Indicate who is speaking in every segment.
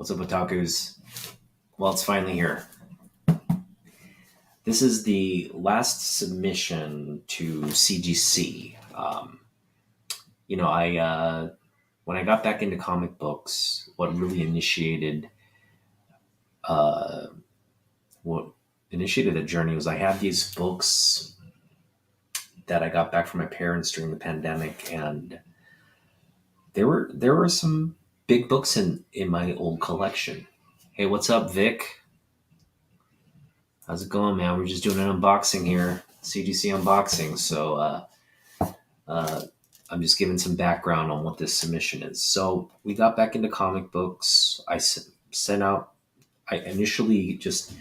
Speaker 1: What's up, otakus? Well, it's finally here. This is the last submission to CGC. I when I got back into comic books, uh, what initiated the journey was I had these books that I got back from my parents during the pandemic, and there were some big books in my old collection. Hey, what's up, Vic? How's it going, man? We're just doing an unboxing here, CGC unboxing. Uh, I'm just giving some background on what this submission is. So we got back into comic books. Sent out. I initially just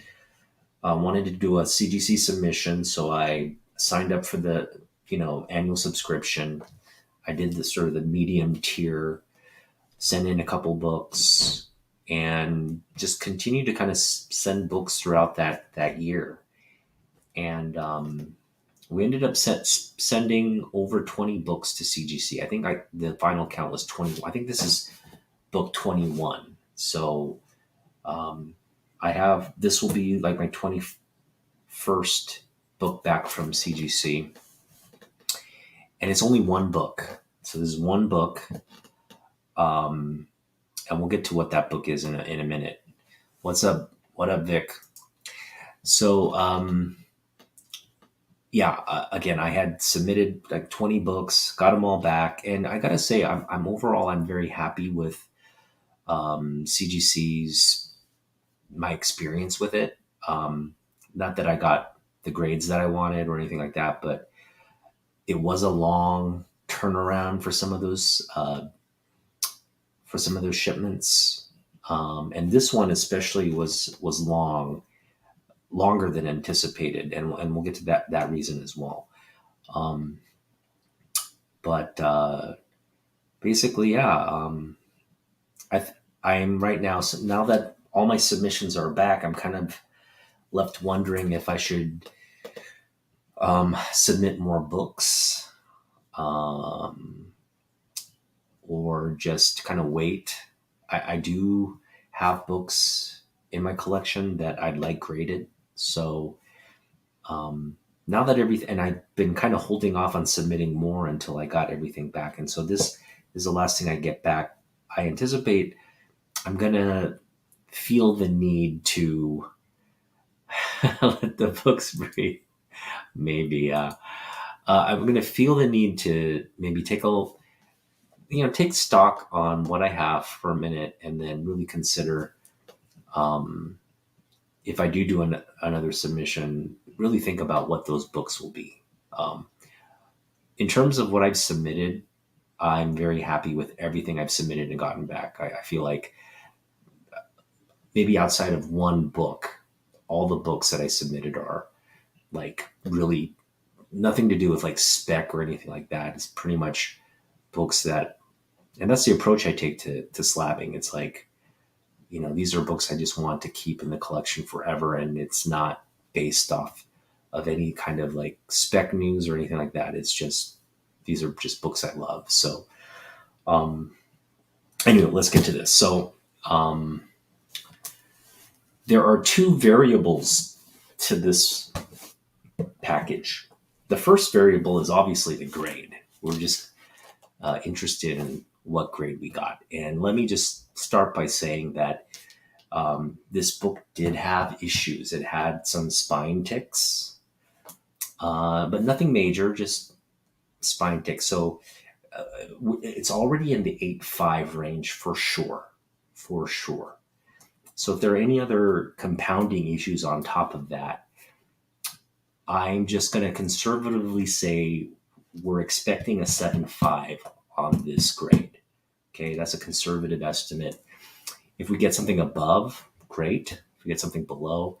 Speaker 1: wanted to do a CGC submission, so I signed up for the annual subscription. I did the sort of the medium tier, sent in a couple books, and just continued to kind of send books throughout that year. And we ended up sending over 20 books to CGC. I think the final count was 20. I think this is book 21. So this will be like my 21st book back from CGC. And it's only one book. So this is one book. And we'll get to what that book is in a minute. What's up? What up, Vic? So, again, I had submitted like 20 books, got them all back, and I gotta say, I'm very happy with CGC's my experience with it. Not that I got the grades that I wanted or anything like that, but it was a long turnaround for some of those shipments, and this one especially was longer than anticipated, and we'll get to that reason as well. But basically, yeah, I'm right now. So now that all my submissions are back, I'm kind of left wondering if I should submit more books, or just kind of wait. I do have books in my collection that I'd like graded. So now that and I've been kind of holding off on submitting more until I got everything back. And so this is the last thing I get back. I anticipate I'm going to feel the need to let the books breathe. Maybe I'm going to feel the need to maybe take stock on what I have for a minute, and then really consider if I do another submission, really think about what those books will be. In terms of what I've submitted, I'm very happy with everything I've submitted and gotten back. I feel like maybe outside of one book, all the books that I submitted are like really nothing to do with like spec or anything like that. It's pretty much books and that's the approach I take to slabbing. It's like, these are books I just want to keep in the collection forever, and it's not based off of any kind of like spec news or anything like that. It's just, these are just books I love. So, anyway, let's get to this. So, there are two variables to this package. The first variable is obviously the grade. We're just interested in what grade we got. And let me just start by saying that this book did have issues. It had some spine ticks, but nothing major, just spine ticks. So it's already in the 8.5 range for sure. So if there are any other compounding issues on top of that, I'm just going to conservatively say we're expecting a 7.5 on this grade. Okay, that's a conservative estimate. If we get something above, great. If we get something below,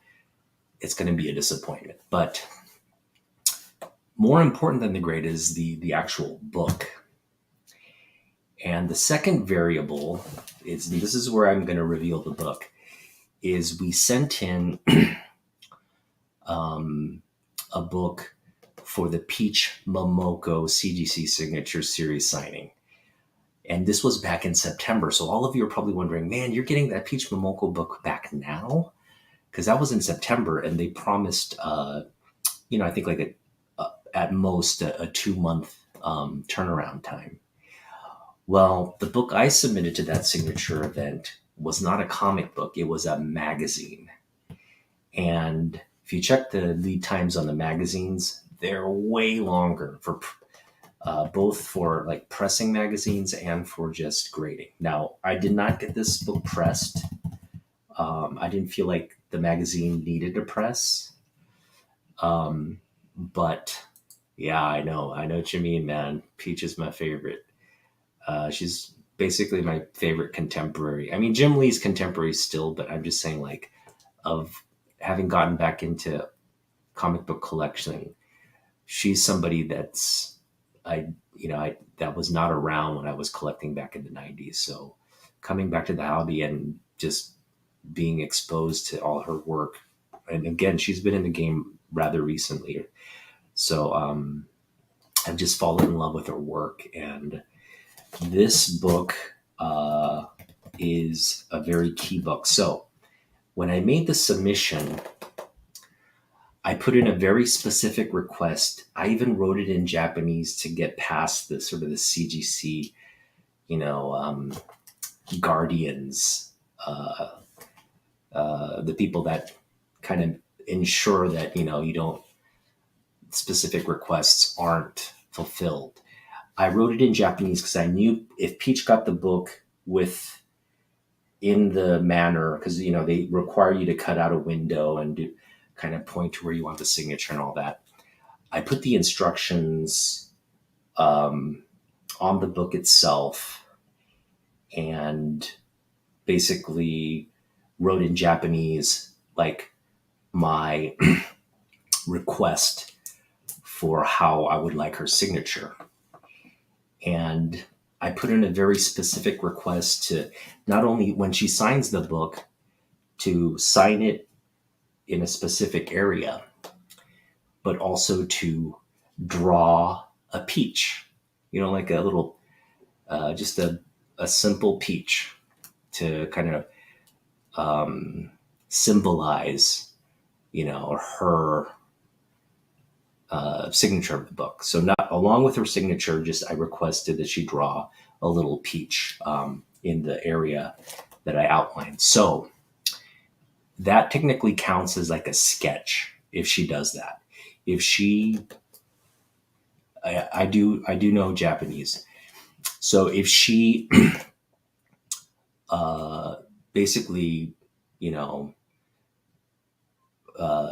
Speaker 1: it's going to be a disappointment. But more important than the grade is the actual book. And the second variable this is where I'm going to reveal the book, is we sent in a book for the Peach Momoko CGC Signature Series signing. And this was back in September. So all of you are probably wondering, man, you're getting that Peach Momoko book back now? Because that was in September, and they promised, I think like at most a 2 month turnaround time. Well, the book I submitted to that signature event was not a comic book, it was a magazine. And if you check the lead times on the magazines, they're way longer for both for like pressing magazines and for just grading. Now, I did not get this book pressed. I didn't feel like the magazine needed a press. But yeah, I know what you mean, man. Peach is my favorite. She's basically my favorite contemporary. I mean, Jim Lee's contemporary still, but I'm just saying, like, of having gotten back into comic book collection, she's somebody that's that was not around when I was collecting back in the 90s. So coming back to the hobby and just being exposed to all her work, and again, she's been in the game rather recently. So I've just fallen in love with her work, and this book is a very key book. So when I made the submission, I put in a very specific request. I even wrote it in Japanese to get past the sort of the CGC, guardians, the people that kind of ensure that, you don't, specific requests aren't fulfilled. I wrote it in Japanese because I knew if Peach got the book in the manner, because they require you to cut out a window and do kind of point to where you want the signature and all that. I put the instructions on the book itself and basically wrote in Japanese like my request for how I would like her signature. And I put in a very specific request to not only when she signs the book, to sign it in a specific area, but also to draw a peach, like a little, just a simple peach to kind of symbolize, her signature of the book. So not along with her signature, just I requested that she draw a little peach in the area that I outlined. So that technically counts as like a sketch if she does that. If she, I do know Japanese. So if she basically,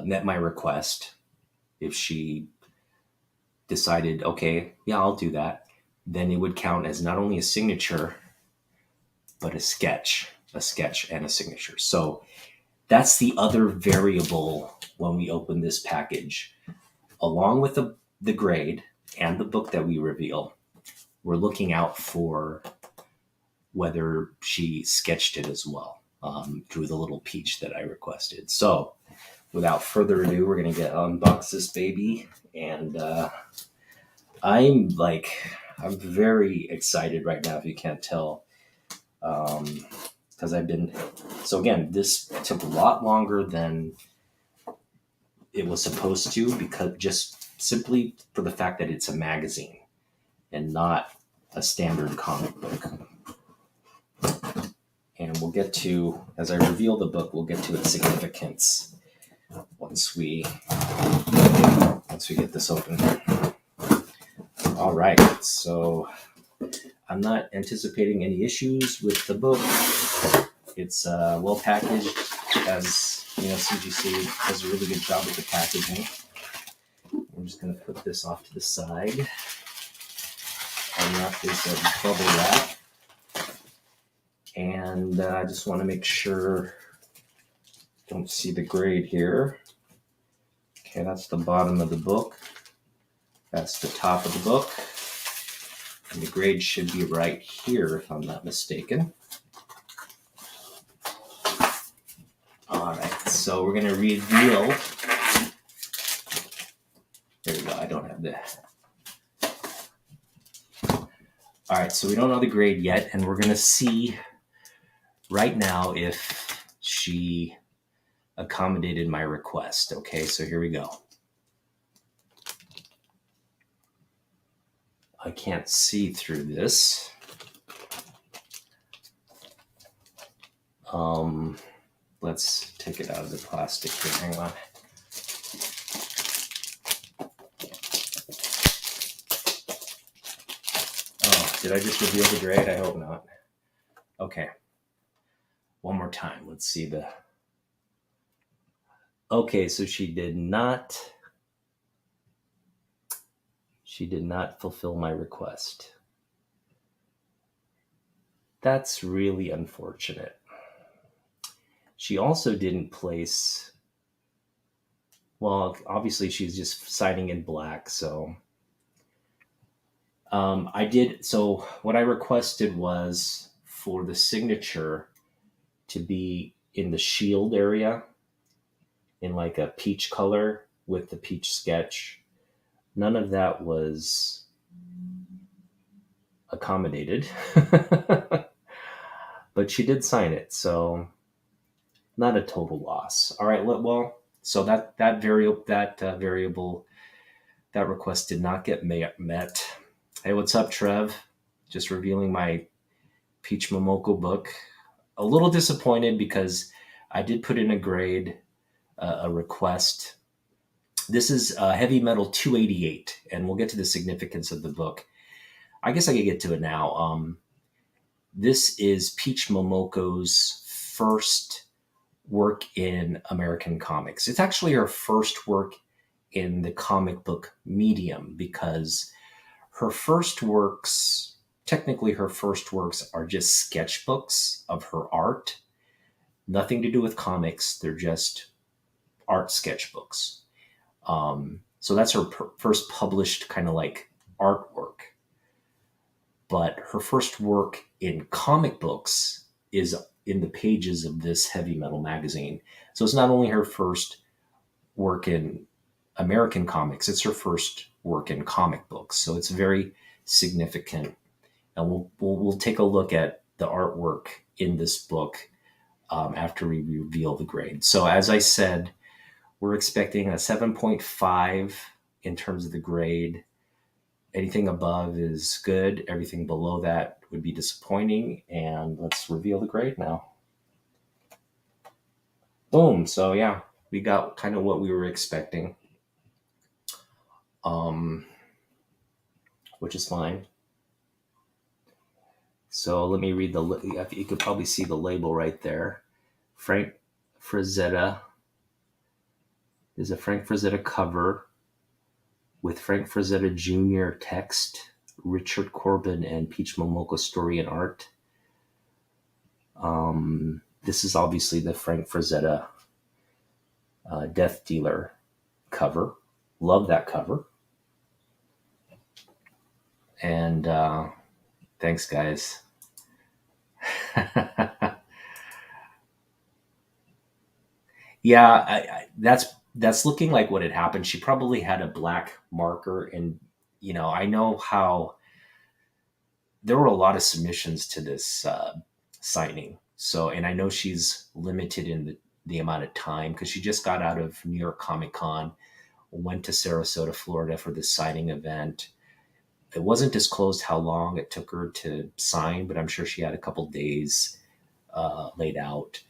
Speaker 1: met my request, if she decided, okay, yeah, I'll do that, then it would count as not only a signature, but a sketch and a signature. So that's the other variable when we open this package. Along with the grade and the book that we reveal, we're looking out for whether she sketched it as well, through the little peach that I requested. So without further ado, we're going to unbox this baby. And I'm very excited right now, if you can't tell. Because so again, this took a lot longer than it was supposed to, because just simply for the fact that it's a magazine and not a standard comic book. And we'll get to, as I reveal the book, we'll get to its significance once we get this open. All right, so I'm not anticipating any issues with the book. It's well packaged, as CGC does a really good job with the packaging. I'm just going to put this off to the side. Unwrap this bubble wrap. And I just want to make sure, don't see the grade here. Okay, that's the bottom of the book. That's the top of the book. And the grade should be right here, if I'm not mistaken. All right, so we're going to reveal. There we go. I don't have the. All right, so we don't know the grade yet, and we're going to see right now if she accommodated my request. Okay, so here we go. I can't see through this. Let's take it out of the plastic here. Hang on. Oh, did I just reveal the grade? I hope not. Okay. One more time. Let's see the... Okay, so she did not fulfill my request. That's really unfortunate. She also didn't place... Well, obviously she's just signing in black, so... I did... So what I requested was for the signature to be in the shield area, in like a peach color with the peach sketch. None of that was accommodated. But she did sign it, so not a total loss. All right, well, so that variable, that request did not get met. Hey, what's up, Trev? Just revealing my Peach Momoko book. A little disappointed because I did put in a grade, a request. This is Heavy Metal 288, and we'll get to the significance of the book. I guess I could get to it now. This is Peach Momoko's first work in American comics. It's actually her first work in the comic book medium, because technically her first works are just sketchbooks of her art. Nothing to do with comics. They're just art sketchbooks. So that's her first published kind of like artwork. But her first work in comic books is in the pages of this Heavy Metal magazine. So it's not only her first work in American comics, it's her first work in comic books. So it's very significant. And we'll take a look at the artwork in this book after we reveal the grade. So as I said, we're expecting a 7.5 in terms of the grade. Anything above is good. Everything below that would be disappointing. And let's reveal the grade now. Boom. So yeah, we got kind of what we were expecting, which is fine. So let me read you could probably see the label right there. Frank Frazetta. There's a Frank Frazetta cover with Frank Frazetta Jr. text, Richard Corbin and Peach Momoko story and art. This is obviously the Frank Frazetta Death Dealer cover. Love that cover. And thanks, guys. Yeah, that's looking like what had happened. She probably had a black marker, and I know how there were a lot of submissions to this signing. So, and I know she's limited in the amount of time because she just got out of New York Comic Con, went to Sarasota, Florida for this signing event. It wasn't disclosed how long it took her to sign, but I'm sure she had a couple days laid out.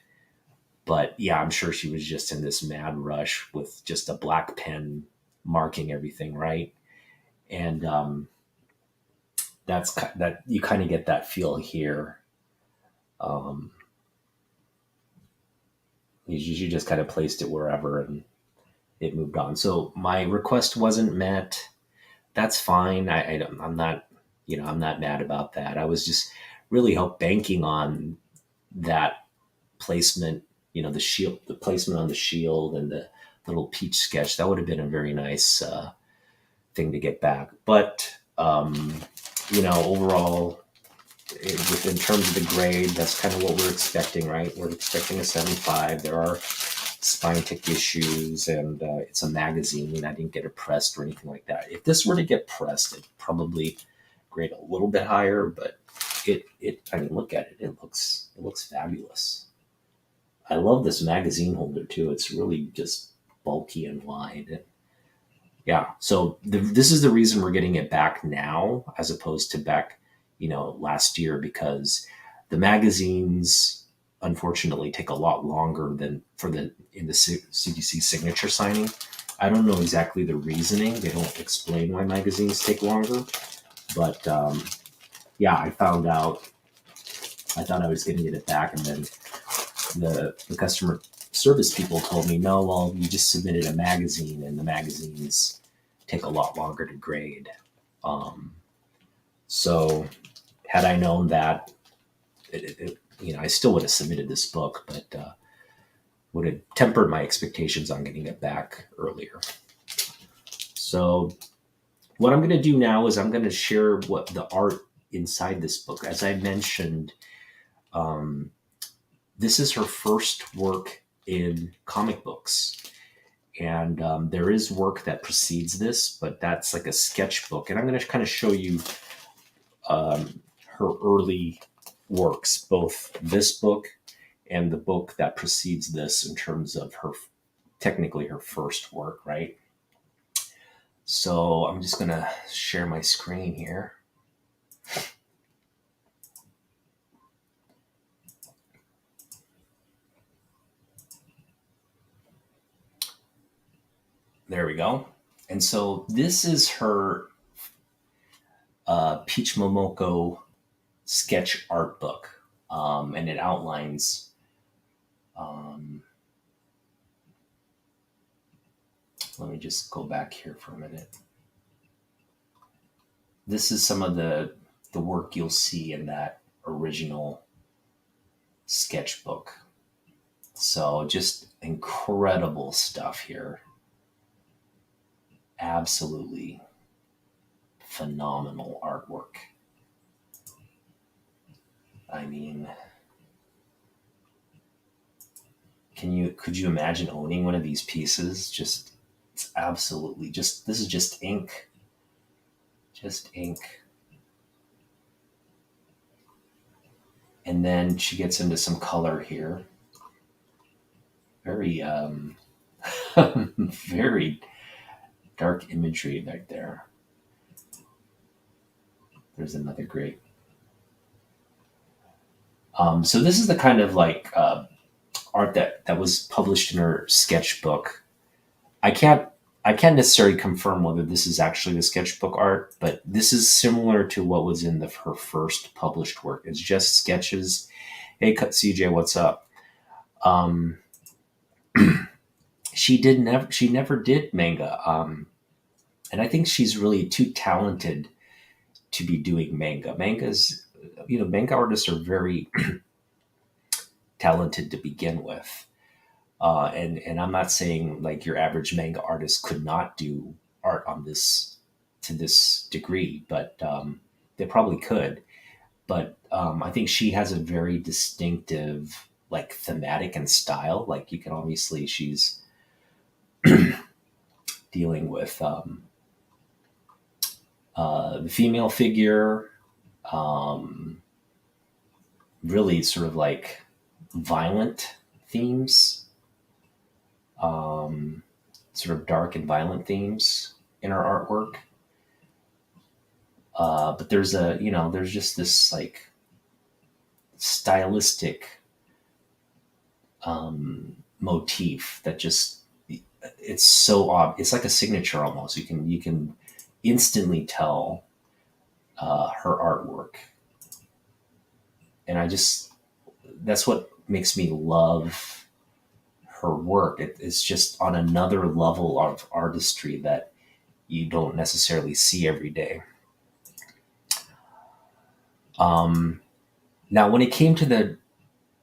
Speaker 1: But yeah, I'm sure she was just in this mad rush with just a black pen marking everything, right? And that you kind of get that feel here. She just kind of placed it wherever and it moved on. So my request wasn't met. That's fine. I'm not, I'm not mad about that. I was just really banking on that placement, the placement on the shield and the little peach sketch. That would have been a very nice thing to get back. But, overall, in terms of the grade, that's kind of what we're expecting, right? We're expecting a 7.5. There are spine tick issues, and it's a magazine. I didn't get it pressed or anything like that. If this were to get pressed, it probably grade a little bit higher, but I mean, look at it. It looks fabulous. I love this magazine holder too. It's really just bulky and wide. Yeah. So this is the reason we're getting it back now, as opposed to back, last year, because the magazines unfortunately take a lot longer than in the CGC signature signing. I don't know exactly the reasoning. They don't explain why magazines take longer, but yeah, I found out. I thought I was going to get it back, and then the customer service people told me, no, well, you just submitted a magazine, and the magazines take a lot longer to grade. So had I known that, I still would have submitted this book, but would have tempered my expectations on getting it back earlier. So what I'm going to do now is I'm going to share what the art inside this book. As I mentioned, this is her first work in comic books. And there is work that precedes this, but that's like a sketchbook. And I'm going to kind of show you her early works, both this book and the book that precedes this, in terms of technically her first work, right? So I'm just going to share my screen here. There we go. And so this is her Peach Momoko sketch art book. And it outlines let me just go back here for a minute. This is some of the work you'll see in that original sketchbook. So just incredible stuff here. Absolutely phenomenal artwork. I mean, could you imagine owning one of these pieces? It's absolutely this is just ink. Just ink. And then she gets into some color here. Very, very dark imagery right there. There's another great. So this is the kind of like art that was published in her sketchbook. I can't necessarily confirm whether this is actually the sketchbook art, but this is similar to what was in her first published work. It's just sketches. Hey, CJ, what's up? She never did manga, and I think she's really too talented to be doing manga. Manga artists are very talented to begin with. And I'm not saying like your average manga artist could not do art to this degree, but they probably could. But I think she has a very distinctive like thematic and style. Like you can obviously, she's dealing with the female figure, really sort of like violent themes, sort of dark and violent themes in our artwork. But there's just this like stylistic motif that it's so it's like a signature almost. You can instantly tell her artwork, and that's what makes me love her work. It's just on another level of artistry that you don't necessarily see every day. Now, when it came to the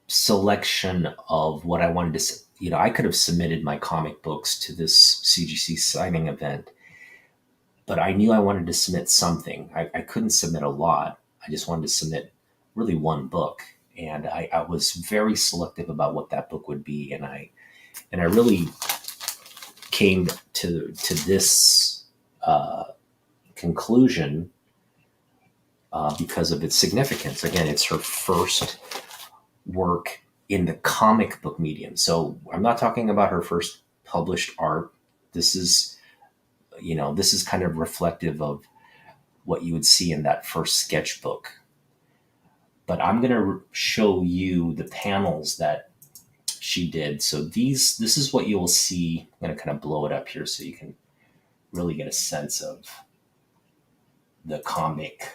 Speaker 1: selection of what I wanted to, I could have submitted my comic books to this CGC signing event, but I knew I wanted to submit something. I couldn't submit a lot. I just wanted to submit really one book. And I was very selective about what that book would be. And I really came to this conclusion because of its significance. Again, it's her first work in the comic book medium. So I'm not talking about her first published art. This is, this is kind of reflective of what you would see in that first sketchbook. But I'm going to show you the panels that she did. So this is what you will see. I'm going to kind of blow it up here so you can really get a sense of the comic.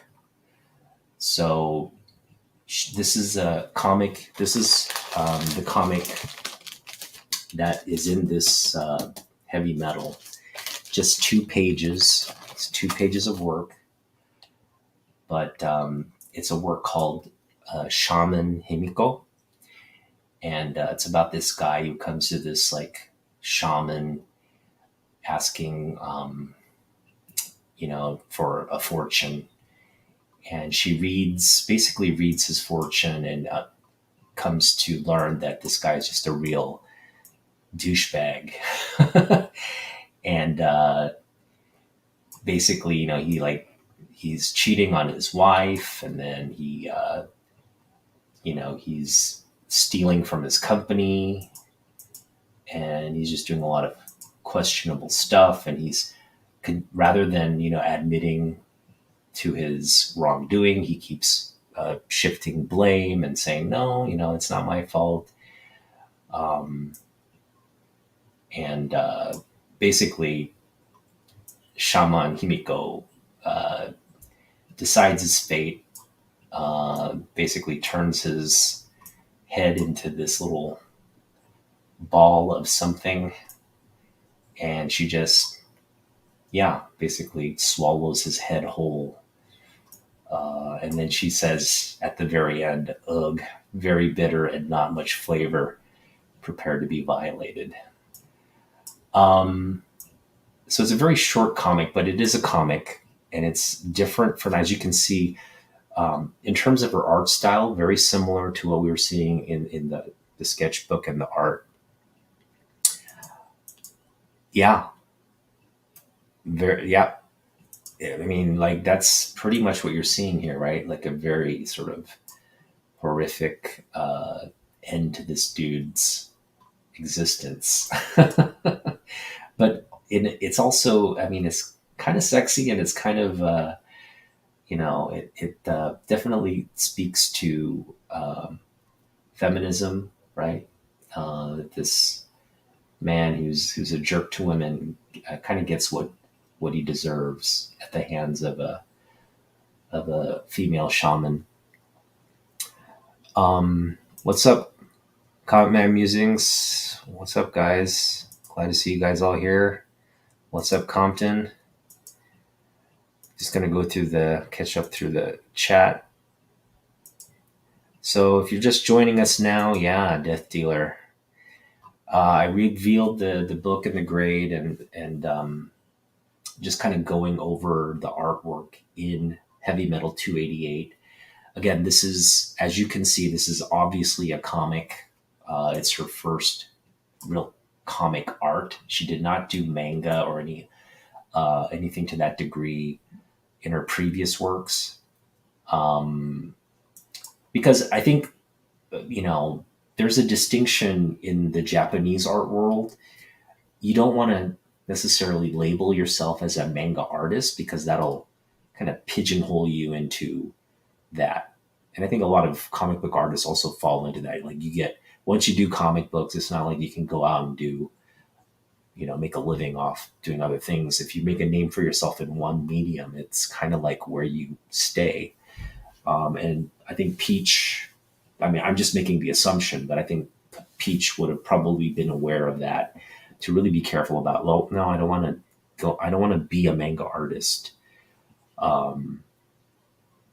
Speaker 1: So this is a comic. This is the comic that is in this heavy metal. Just 2 pages. It's 2 pages of work, but it's a work called Shaman Himiko, and it's about this guy who comes to this like shaman asking, for a fortune, and she basically reads his fortune, and comes to learn that this guy is just a real douchebag. And basically, he's cheating on his wife, and then he's stealing from his company, and he's just doing a lot of questionable stuff. And rather than admitting to his wrongdoing, he keeps shifting blame and saying, no, it's not my fault. And basically, Shaman Himiko decides his fate, basically turns his head into this little ball of something, and she just, basically swallows his head whole. And then she says at the very end, ugh, very bitter and not much flavor, prepare to be violated. So it's a very short comic, but it is a comic, and it's different from, as you can see, in terms of her art style, very similar to what we were seeing in the sketchbook and the art. Yeah. Yeah. I mean, like, that's pretty much what you're seeing here, right? Like a very sort of horrific end to this dude's existence. But it's also, I mean, it's kind of sexy, and it's kind of, it definitely speaks to feminism, right? This man who's a jerk to women kind of gets what he deserves at the hands of a female shaman. What's up, Comic Man Musings? What's up, guys? Glad to see you guys all here. What's up, Compton? Just gonna go catch up through the chat. So if you're just joining us now, Death Dealer. I revealed the book and the grade, and just kind of going over the artwork in Heavy Metal 288. Again, this is, as you can see, this is obviously a comic. It's her first real comic art. She did not do manga or anything to that degree in her previous works. Because I think, there's a distinction in the Japanese art world. You don't want to necessarily label yourself as a manga artist, because that'll kind of pigeonhole you into that. And I think a lot of comic book artists also fall into that. Like, once you do comic books, it's not like you can go out and do, make a living off doing other things. If you make a name for yourself in one medium, it's kind of like where you stay. And I think Peach, I mean, I'm just making the assumption, but I think Peach would have probably been aware of that, to really be careful about, well, no, I don't want to be a manga artist. And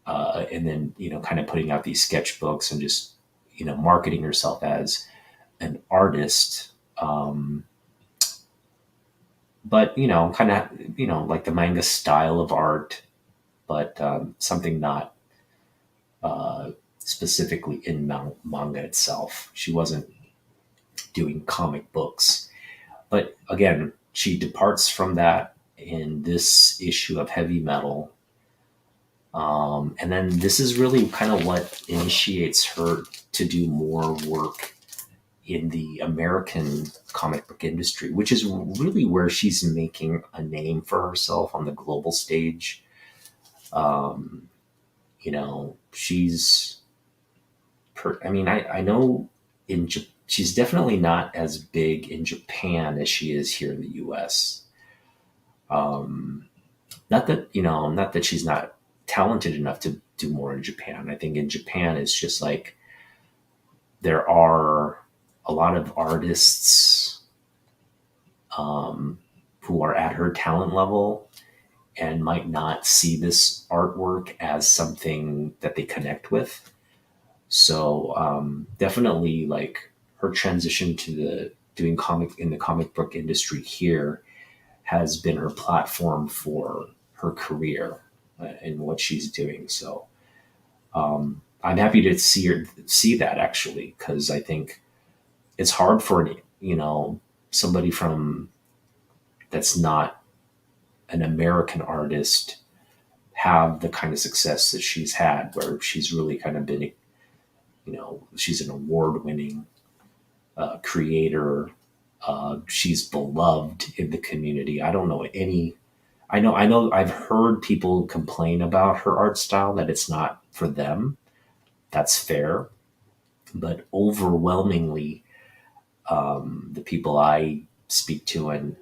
Speaker 1: then, kind of putting out these sketchbooks and just, marketing yourself as an artist. But, kind of, like the manga style of art, but something not specifically in manga itself. She wasn't doing comic books. But again, she departs from that in this issue of Heavy Metal. And then this is really kind of what initiates her to do more work in the American comic book industry, which is really where she's making a name for herself on the global stage. Um, she's, I know she's definitely not as big in Japan as she is here in the US. Um, not that she's not talented enough to do more in Japan. I think in Japan it's just like there are a lot of artists who are at her talent level and might not see this artwork as something that they connect with. So definitely like her transition to the doing comic in the comic book industry here has been her platform for her career and what she's doing. So I'm happy to see that actually, because I think it's hard for somebody from that's not an American artist have the kind of success that she's had, where she's really kind of been, she's an award-winning creator. She's beloved in the community. I don't know any. I know. I've heard people complain about her art style that it's not for them. That's fair, but overwhelmingly, the people I speak to, and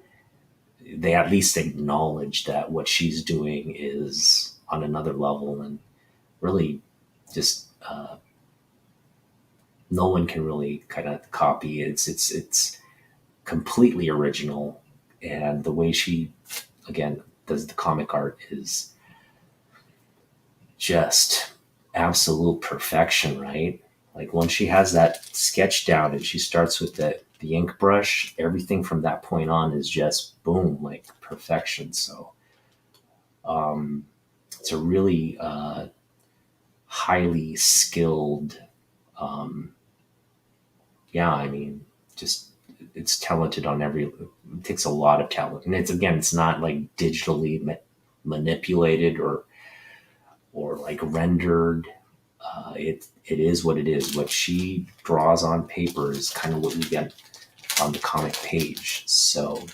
Speaker 1: they at least acknowledge that what she's doing is on another level, and really just no one can really kind of copy it. It's completely original, and the way she again does the comic art is just absolute perfection, right? Like once she has that sketch down and she starts with the ink brush, everything from that point on is just boom, like perfection. So um, it's a really highly skilled, um, yeah, just it's talented on every. It takes a lot of talent, and it's not like digitally manipulated or like rendered. It is what it is. What she draws on paper is kind of what we get on the comic page. So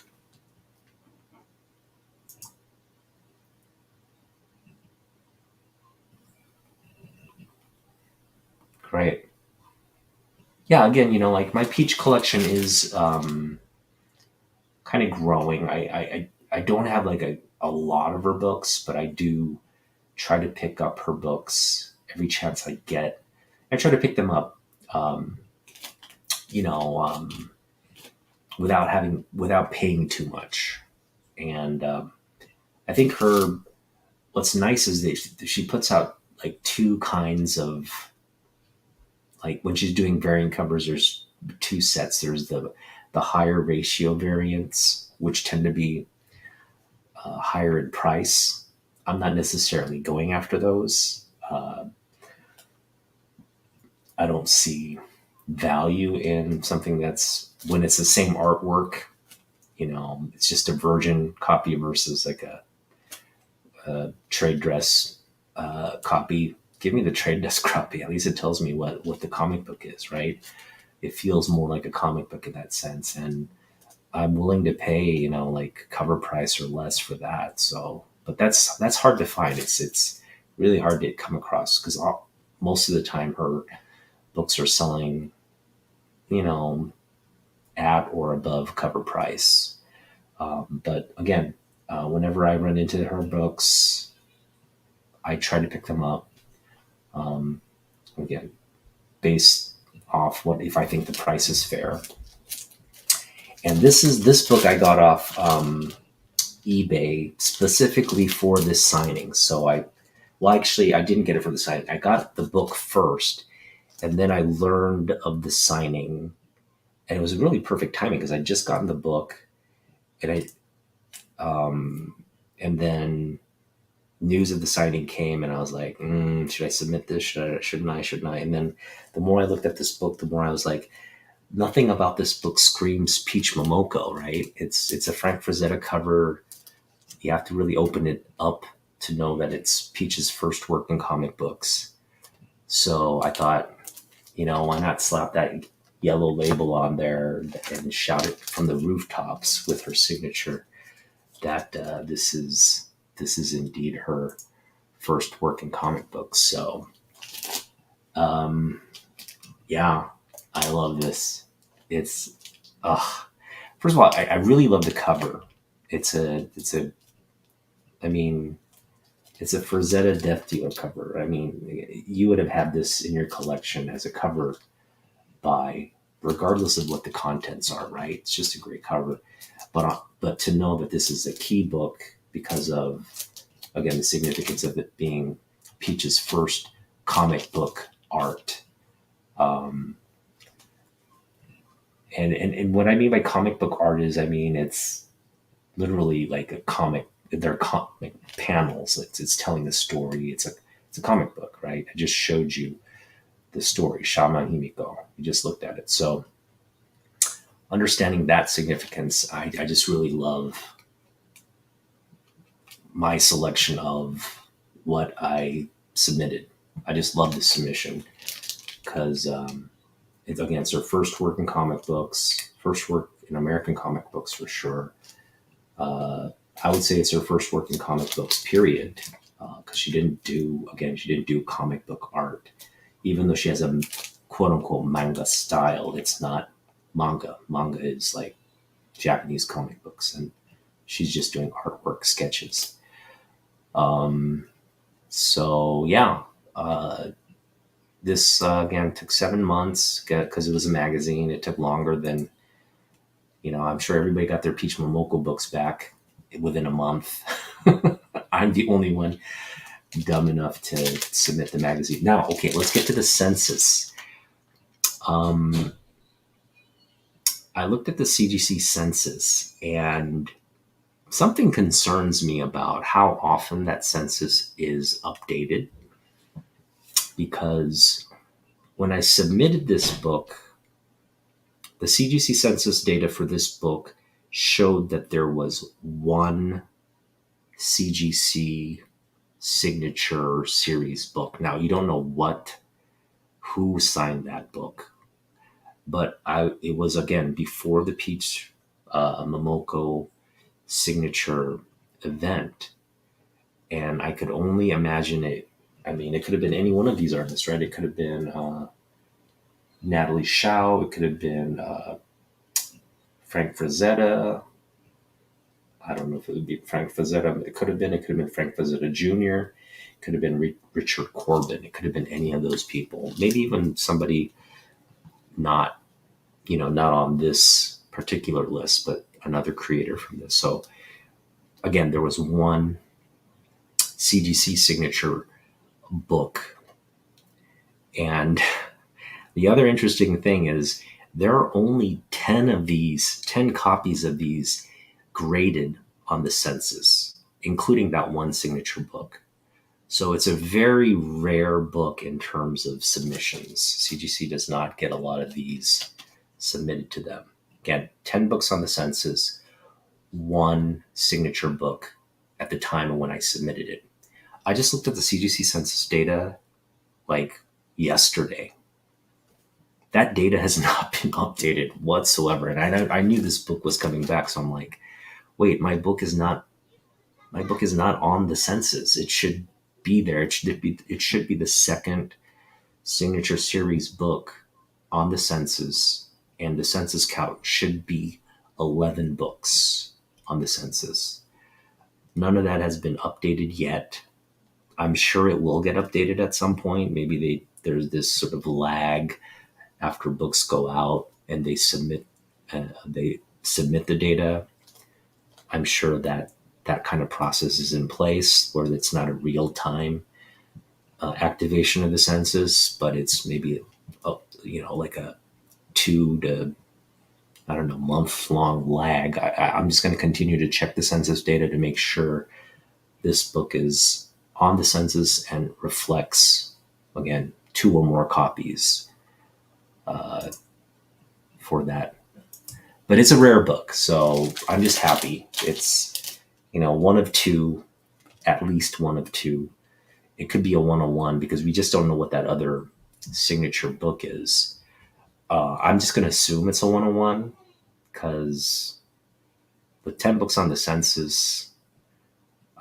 Speaker 1: great. Yeah, again, like my peach collection is kind of growing. I don't have like a lot of her books, but I do try to pick up her books every chance I get. I try to pick them up, um, you know, um, without paying too much. And I think her what's nice is that she puts out like two kinds of, like when she's doing variant covers. There's two sets. There's the higher ratio variants, which tend to be higher in price. I'm not necessarily going after those. I don't see value in something that's when it's the same artwork. It's just a virgin copy versus like a trade dress copy. Give me the trade dress copy. At least it tells me what the comic book is, right? It feels more like a comic book in that sense, and I'm willing to pay, like cover price or less for that. So, but that's hard to find. It's really hard to come across because most of the time her books are selling, you know, at or above cover price. But again, whenever I run into her books, I try to pick them up. Um, Again, based off what if I think the price is fair. And this book I got off eBay specifically for this signing. So actually I didn't get it for the signing. I got the book first, and then I learned of the signing, and it was really perfect timing because I just gotten the book, and and then news of the signing came, and I was like, should I submit this? Shouldn't I? Shouldn't I? And then the more I looked at this book, the more I was like, nothing about this book screams Peach Momoko, right? It's a Frank Frazetta cover. You have to really open it up to know that it's Peach's first work in comic books. So I thought, why not slap that yellow label on there and shout it from the rooftops with her signature that this is indeed her first work in comic books. So, yeah, I love this. It's, first of all, I really love the cover. It's a, I mean, it's a Frazetta Death Dealer cover. I mean, you would have had this in your collection as a cover by, regardless of what the contents are, right? It's just a great cover. But to know that this is a key book because of, again, the significance of it being Peach's first comic book art. And what I mean by comic book art is, it's literally like a comic. They're comic panels. It's telling the story. It's a comic book, right? I just showed you the story, Shaman Himiko. You just looked at it. So understanding that significance, I just really love my selection of what I submitted. I just love the submission because it's her first work in comic books, first work in American comic books for sure. I would say it's her first work in comic books, period, because she didn't do comic book art. Even though she has a quote unquote manga style, it's not manga. Manga is like Japanese comic books, and she's just doing artwork sketches. So yeah, this again took 7 months because it was a magazine. It took longer than, I'm sure everybody got their Peach Momoko books back within a month. I'm the only one dumb enough to submit the magazine. Now, okay, let's get to the census. I looked at the CGC census, and something concerns me about how often that census is updated. Because when I submitted this book, the CGC census data for this book showed that there was one CGC signature series book. Now, you don't know who signed that book, but it was, again, before the Peach Momoko signature event, and I could only imagine it. It could have been any one of these artists, right? It could have been Natalie Shao. It could have been Frank Frazetta. I don't know if it would be Frank Frazetta. It could have been Frank Frazetta Jr. It could have been Richard Corbin. It could have been any of those people. Maybe even somebody not on this particular list, but another creator from this. So again, there was one CGC signature book. And the other interesting thing is there are only 10 copies of these graded on the census, including that one signature book. So it's a very rare book in terms of submissions. CGC does not get a lot of these submitted to them. Again, 10 books on the census, one signature book at the time of when I submitted it. I just looked at the CGC census data like yesterday. That data has not been updated whatsoever. And I knew this book was coming back. So I'm like, wait, my book is not on the census. It should be there. It should be the second signature series book on the census, and the census count should be 11 books on the census. None of that has been updated yet. I'm sure it will get updated at some point. Maybe there's this sort of lag after books go out and they submit the data. I'm sure that kind of process is in place where it's not a real time activation of the census, but it's maybe like a 2 to month long lag. I'm just going to continue to check the census data to make sure this book is on the census and reflects, again, 2 or more copies for that. But it's a rare book, so I'm just happy. It's, one of 2 at least one of two. It could be a 101 because we just don't know what that other signature book is. I'm just going to assume it's a 101 because with 10 books on the census,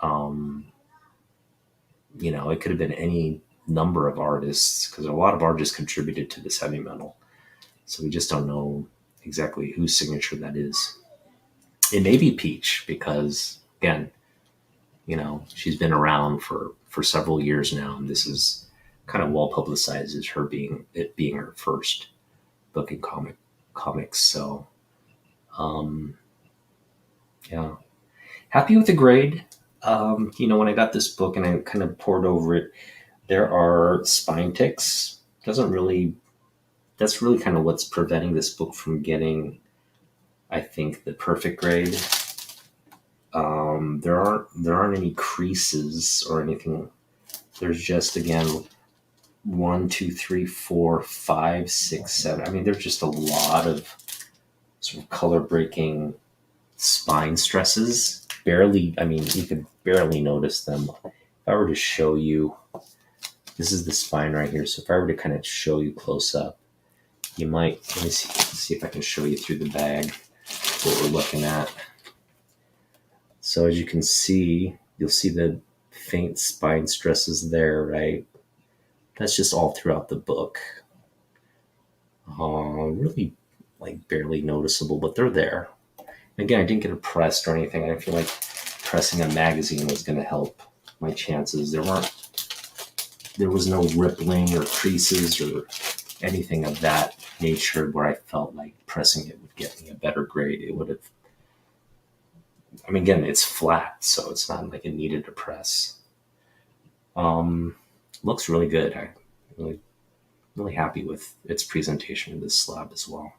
Speaker 1: um, it could have been any number of artists because a lot of artists contributed to this heavy metal. So we just don't know exactly whose signature that is. It may be Peach because, again, she's been around for several years now, and this is kind of well publicized as it being her first book in comics. So, yeah, happy with the grade. When I got this book and I kind of poured over it, there are spine ticks. That's really kind of what's preventing this book from getting, I think, the perfect grade. There aren't any creases or anything. There's just, again, 1, 2, 3, 4, 5, 6, 7. I mean, there's just a lot of sort of color breaking spine stresses. You could barely notice them. If I were to show you, this is the spine right here. So if I were to kind of show you close up, you might, let me see if I can show you through the bag what we're looking at. So as you can see, you'll see the faint spine stresses there, right? That's just all throughout the book. Really barely noticeable, but they're there. And again, I didn't get it pressed or anything. I didn't feel like pressing a magazine was going to help my chances. There was no rippling or creases or anything of that nature where I felt like pressing it would get me a better grade. It would have, again, it's flat, so it's not like it needed to press. Looks really good. I'm really happy with its presentation of this slab as well.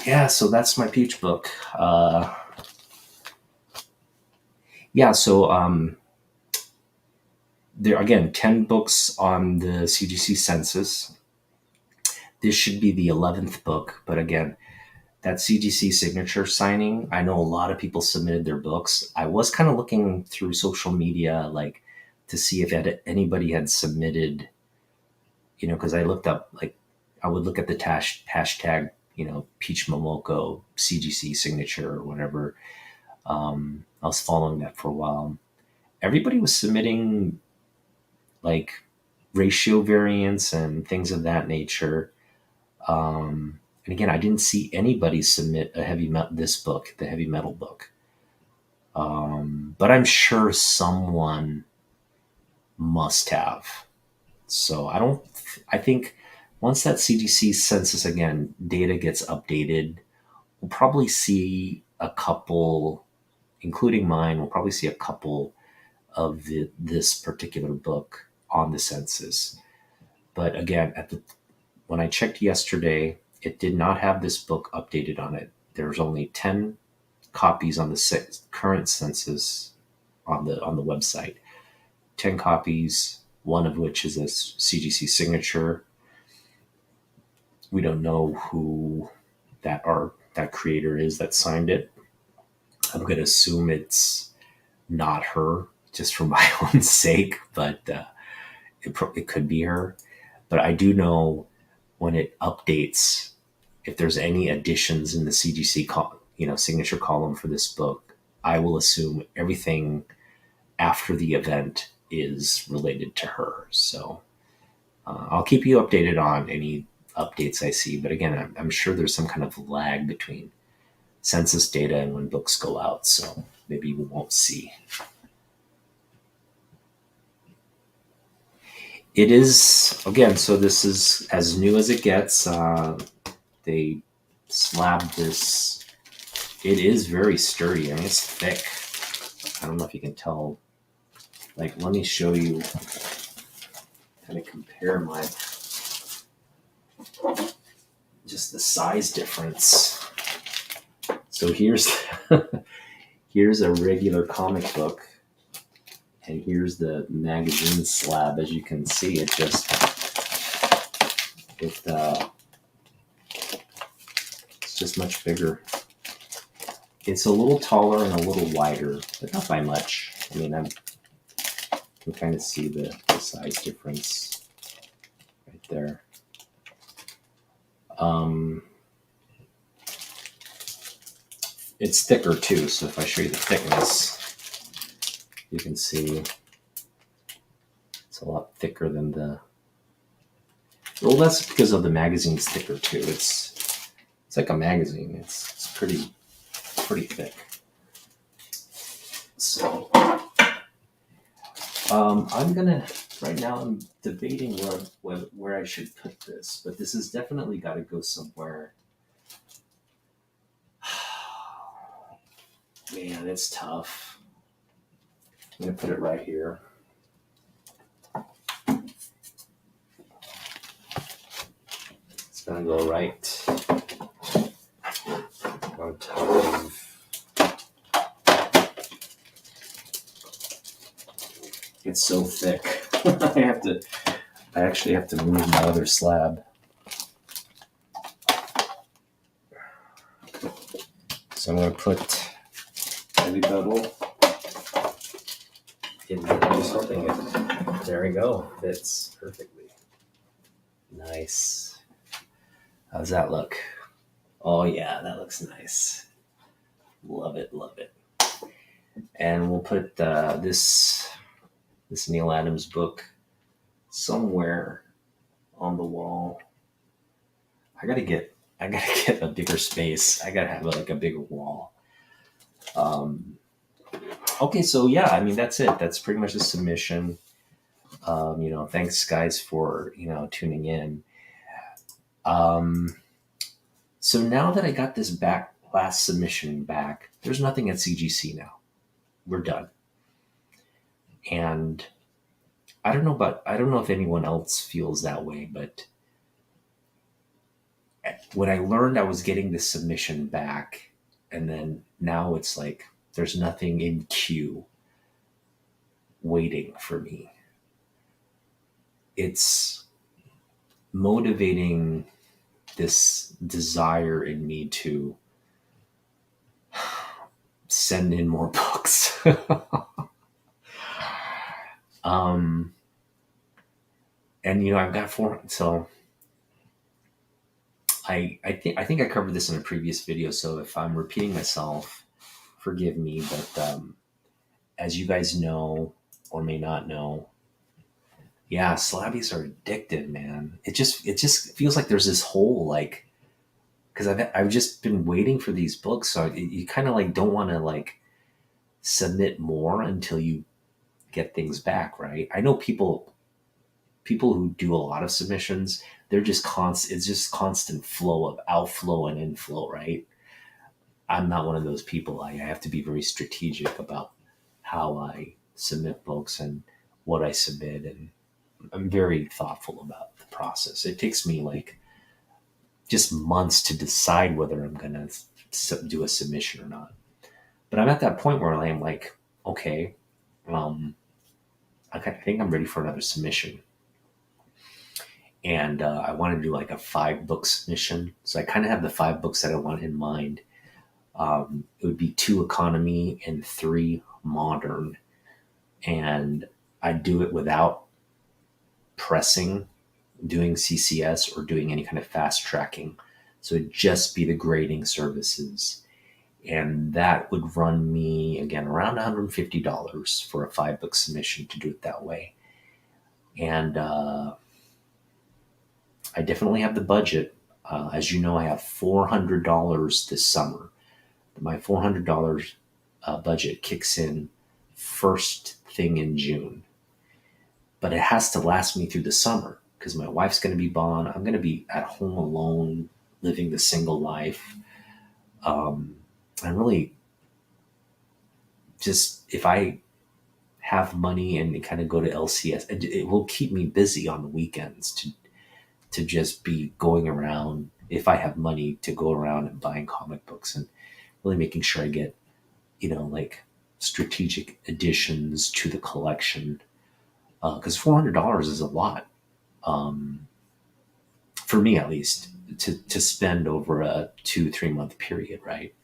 Speaker 1: Yeah, so that's my Peach book. There, again, 10 books on the CGC census. This should be the 11th book, but again, that CGC signature signing, I know a lot of people submitted their books. I was kind of looking through social media, to see if anybody had submitted, because I looked up, I would look at the hashtag, Peach Momoko CGC signature or whatever. I was following that for a while. Everybody was submitting ratio variants and things of that nature. And again, I didn't see anybody submit the heavy metal book. But I'm sure someone must have. So I think once that CGC census, again, data gets updated, we'll probably see a couple, including mine, we'll probably see a couple of this particular book on the census. But again, when I checked yesterday, it did not have this book updated on it. There's only 10 copies on the current census on the website. 10 copies, one of which is a CGC signature. We don't know who that creator is that signed it. I'm going to assume it's not her, just for my own sake, but it could be her. But I do know when it updates, if there's any additions in the CGC signature column for this book, I will assume everything after the event is related to her. So I'll keep you updated on any updates I see. But again, I'm sure there's some kind of lag between census data and when books go out. So maybe we won't see. It is, again, so this is as new as it gets. They slabbed this. It is very sturdy. It's thick. I don't know if you can tell. Let me show you, kind of compare just the size difference. So here's a regular comic book, and here's the magazine slab. As you can see, it's just much bigger. It's a little taller and a little wider, but not by much. I mean, you can kind of see the size difference right there. It's thicker too, so if I show you the thickness, you can see it's a lot thicker than the. Well, that's because of the magazine's thicker too. It's like a magazine. It's pretty thick. So I'm gonna right now. I'm debating where I should put this, but this has definitely got to go somewhere. Man, it's tough. I'm gonna put it right here. It's gonna go right on top of. It's so thick. I actually have to move my other slab. So I'm going to put heavy bevel in something. There we go. Fits perfectly. Nice. How's that look? Oh yeah, that looks nice. Love it, love it. And we'll put this Neil Adams book somewhere on the wall. I gotta get a bigger space. I gotta have like a bigger wall. Okay, so yeah, I mean that's it. That's pretty much the submission. Thanks guys for tuning in. So now that I got this last submission back, there's nothing at CGC now. We're done. And I don't know if anyone else feels that way, but when I learned I was getting this submission back, and then now it's like there's nothing in queue waiting for me. It's motivating this desire in me to send in more books. And I've got 4, so I think I covered this in a previous video, so if I'm repeating myself, forgive me, but as you guys know or may not know, yeah, slabbies are addictive, man. It just feels like there's this whole like, because I've just been waiting for these books, so you kind of like don't want to like submit more until you get things back, right? I know people who do a lot of submissions, they're just it's just constant flow of outflow and inflow, right? I'm not one of those people. I have to be very strategic about how I submit books and what I submit, and I'm very thoughtful about the process. It takes me like just months to decide whether I'm going to do a submission or not. But I'm at that point where I'm like, okay, I think I'm ready for another submission. And I want to do like a 5-book submission. So I kind of have the 5 books that I want in mind. It would be 2 economy and 3 modern. And I'd do it without pressing, doing CCS or doing any kind of fast tracking. So it'd just be the grading services. And that would run me, again, around $150 for a 5-book submission to do it that way. And I definitely have the budget. As you know, I have $400 this summer. My $400 budget kicks in first thing in June. But it has to last me through the summer because my wife's going to be gone. I'm going to be at home alone, living the single life. And really, just if I have money and kind of go to LCS, it will keep me busy on the weekends to just be going around, if I have money, to go around and buying comic books and really making sure I get, like strategic additions to the collection. Because $400 is a lot, for me at least, to spend over a 2-3 month period, right?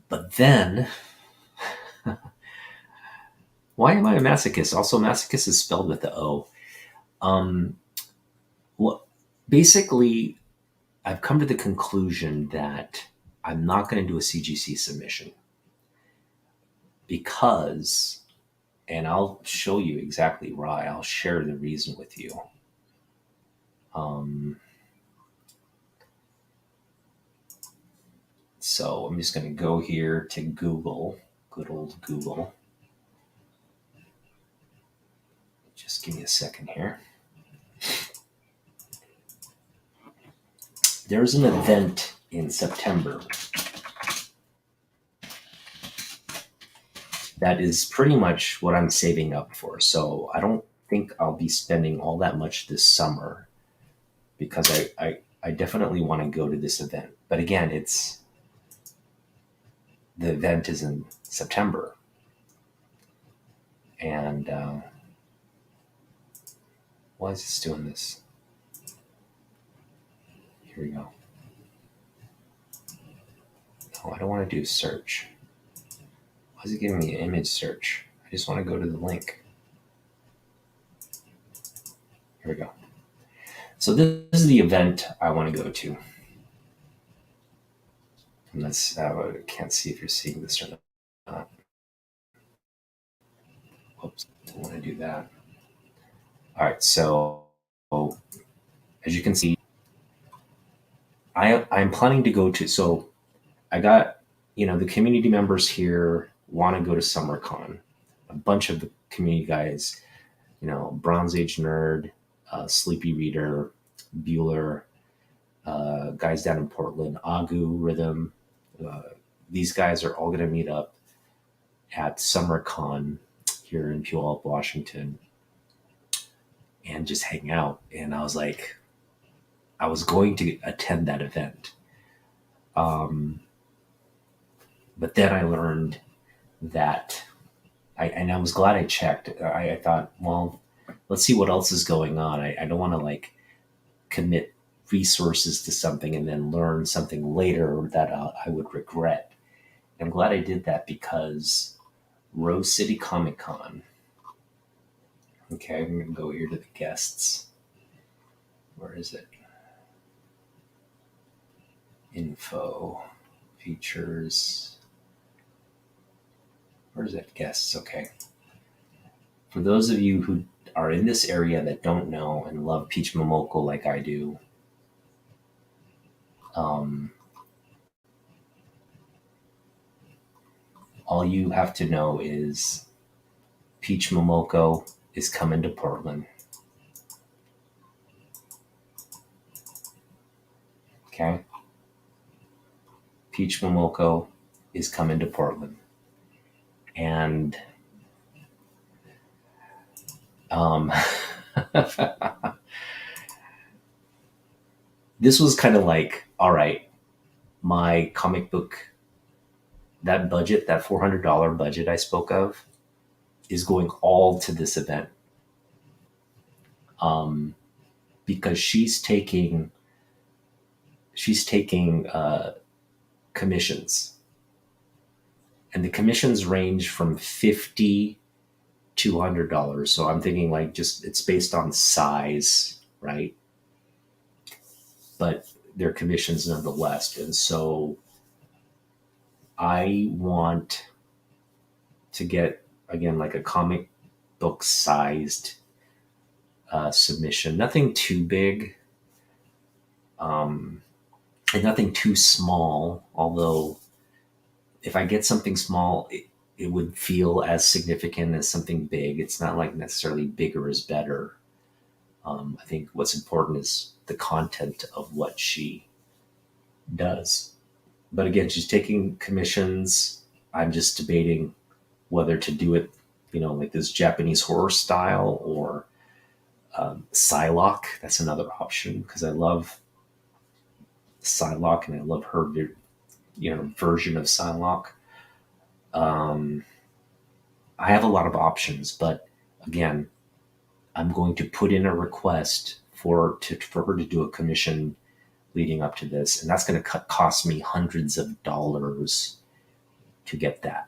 Speaker 1: But then, why am I a masochist? Also, masochist is spelled with the O. Um, well, basically, I've come to the conclusion that I'm not going to do a CGC submission because, and I'll show you exactly why. I'll share the reason with you. Um, so I'm just going to go here to Google, good old Google. Just give me a second here. There's an event in September that is pretty much what I'm saving up for. So I don't think I'll be spending all that much this summer because I definitely want to go to this event. But again, the event is in September. And why is this doing this? Here we go. No, I don't want to do search. Why is it giving me an image search? I just want to go to the link. Here we go. So this is the event I want to go to. And let's, I can't see if you're seeing this or not. Oops, don't want to do that. All right, so as you can see, I'm planning to go to, so I got, the community members here want to go to SummerCon. A bunch of the community guys, Bronze Age Nerd, Sleepy Reader, Bueller, guys down in Portland, Agu, Rhythm. These guys are all going to meet up at SummerCon here in Puyallup, Washington, and just hang out. And I was like, I was going to attend that event. But then I learned that, and I was glad I checked. I thought, well, let's see what else is going on. I don't want to like commit resources to something and then learn something later that I would regret. I'm glad I did that because Rose City Comic Con. Okay, I'm going to go here to the guests. Where is it? Info, features. Where's it? Guests. Okay. For those of you who are in this area that don't know and love Peach Momoko like I do, all you have to know is Peach Momoko is coming to Portland. Okay? Peach Momoko is coming to Portland. And this was kind of like, all right, my comic book, that budget, that $400 budget I spoke of, is going all to this event. Because she's taking commissions, and the commissions range from $50 to $100. So I'm thinking like just it's based on size, right? But they're commissions nonetheless. And so I want to get, again, like a comic book sized submission, nothing too big, and nothing too small. Although if I get something small, it would feel as significant as something big. It's not like necessarily bigger is better. I think what's important is the content of what she does. But again, she's taking commissions. I'm just debating whether to do it, like this Japanese horror style or Psylocke. That's another option because I love Psylocke and I love her, version of Psylocke. I have a lot of options, but again, I'm going to put in a request for her to do a commission leading up to this, and that's going to cost me hundreds of dollars to get that.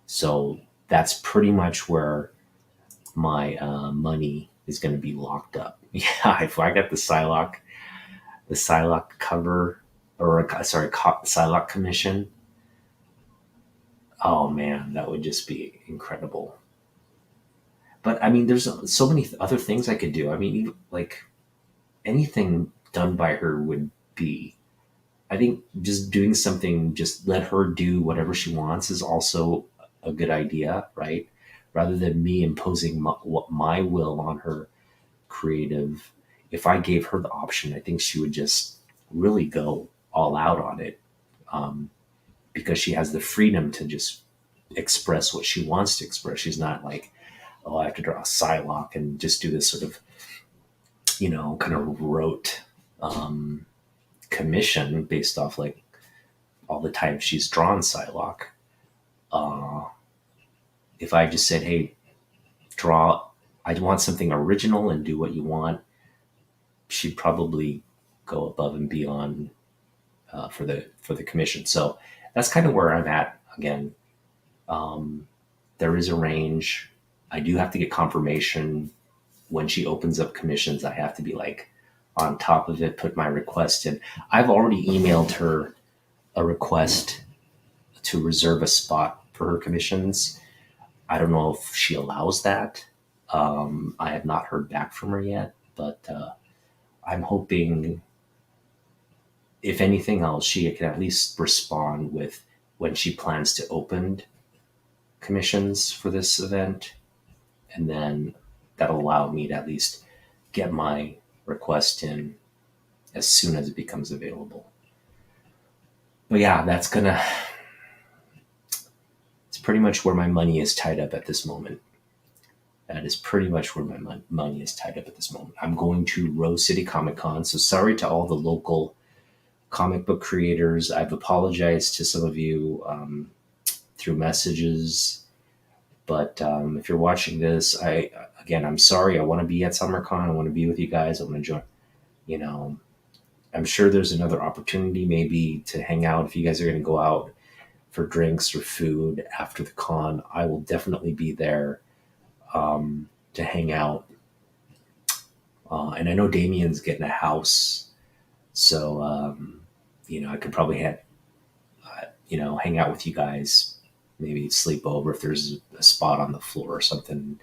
Speaker 1: So that's pretty much where my money is going to be locked up. Yeah, if I get the Psylocke cover, or sorry, Psylocke commission, oh man, that would just be incredible. But I mean, there's so many other things I could do. I mean, like anything done by her would be. I think just doing something, just let her do whatever she wants is also a good idea, right? Rather than me imposing my will on her creative. If I gave her the option, I think she would just really go all out on it, um, because she has the freedom to just express what she wants to express. She's not like, oh, I have to draw a Psylocke and just do this sort of, kind of rote um, commission based off like all the time she's drawn Psylocke. Uh, if I just said, hey, draw, I want something original and do what you want, she'd probably go above and beyond for the commission. So that's kind of where I'm at again. Um, there is a range. I do have to get confirmation when she opens up commissions. I have to be like on top of it, put my request in. I've already emailed her a request to reserve a spot for her commissions. I don't know if she allows that. I have not heard back from her yet, but I'm hoping, if anything else, she can at least respond with when she plans to open commissions for this event, and then that'll allow me to at least get my request in as soon as it becomes available. But yeah, it's pretty much where my money is tied up at this moment. That is pretty much where my money is tied up at this moment. I'm going to Rose City Comic Con, so sorry to all the local comic book creators. I've apologized to some of you through messages, but if you're watching this, I'm sorry. I want to be at SummerCon. I want to be with you guys. I want to join. You know, I'm sure there's another opportunity maybe to hang out. If you guys are going to go out for drinks or food after the con, I will definitely be there to hang out. And I know Damien's getting a house, so I could probably hang out with you guys, maybe sleep over if there's a spot on the floor or something,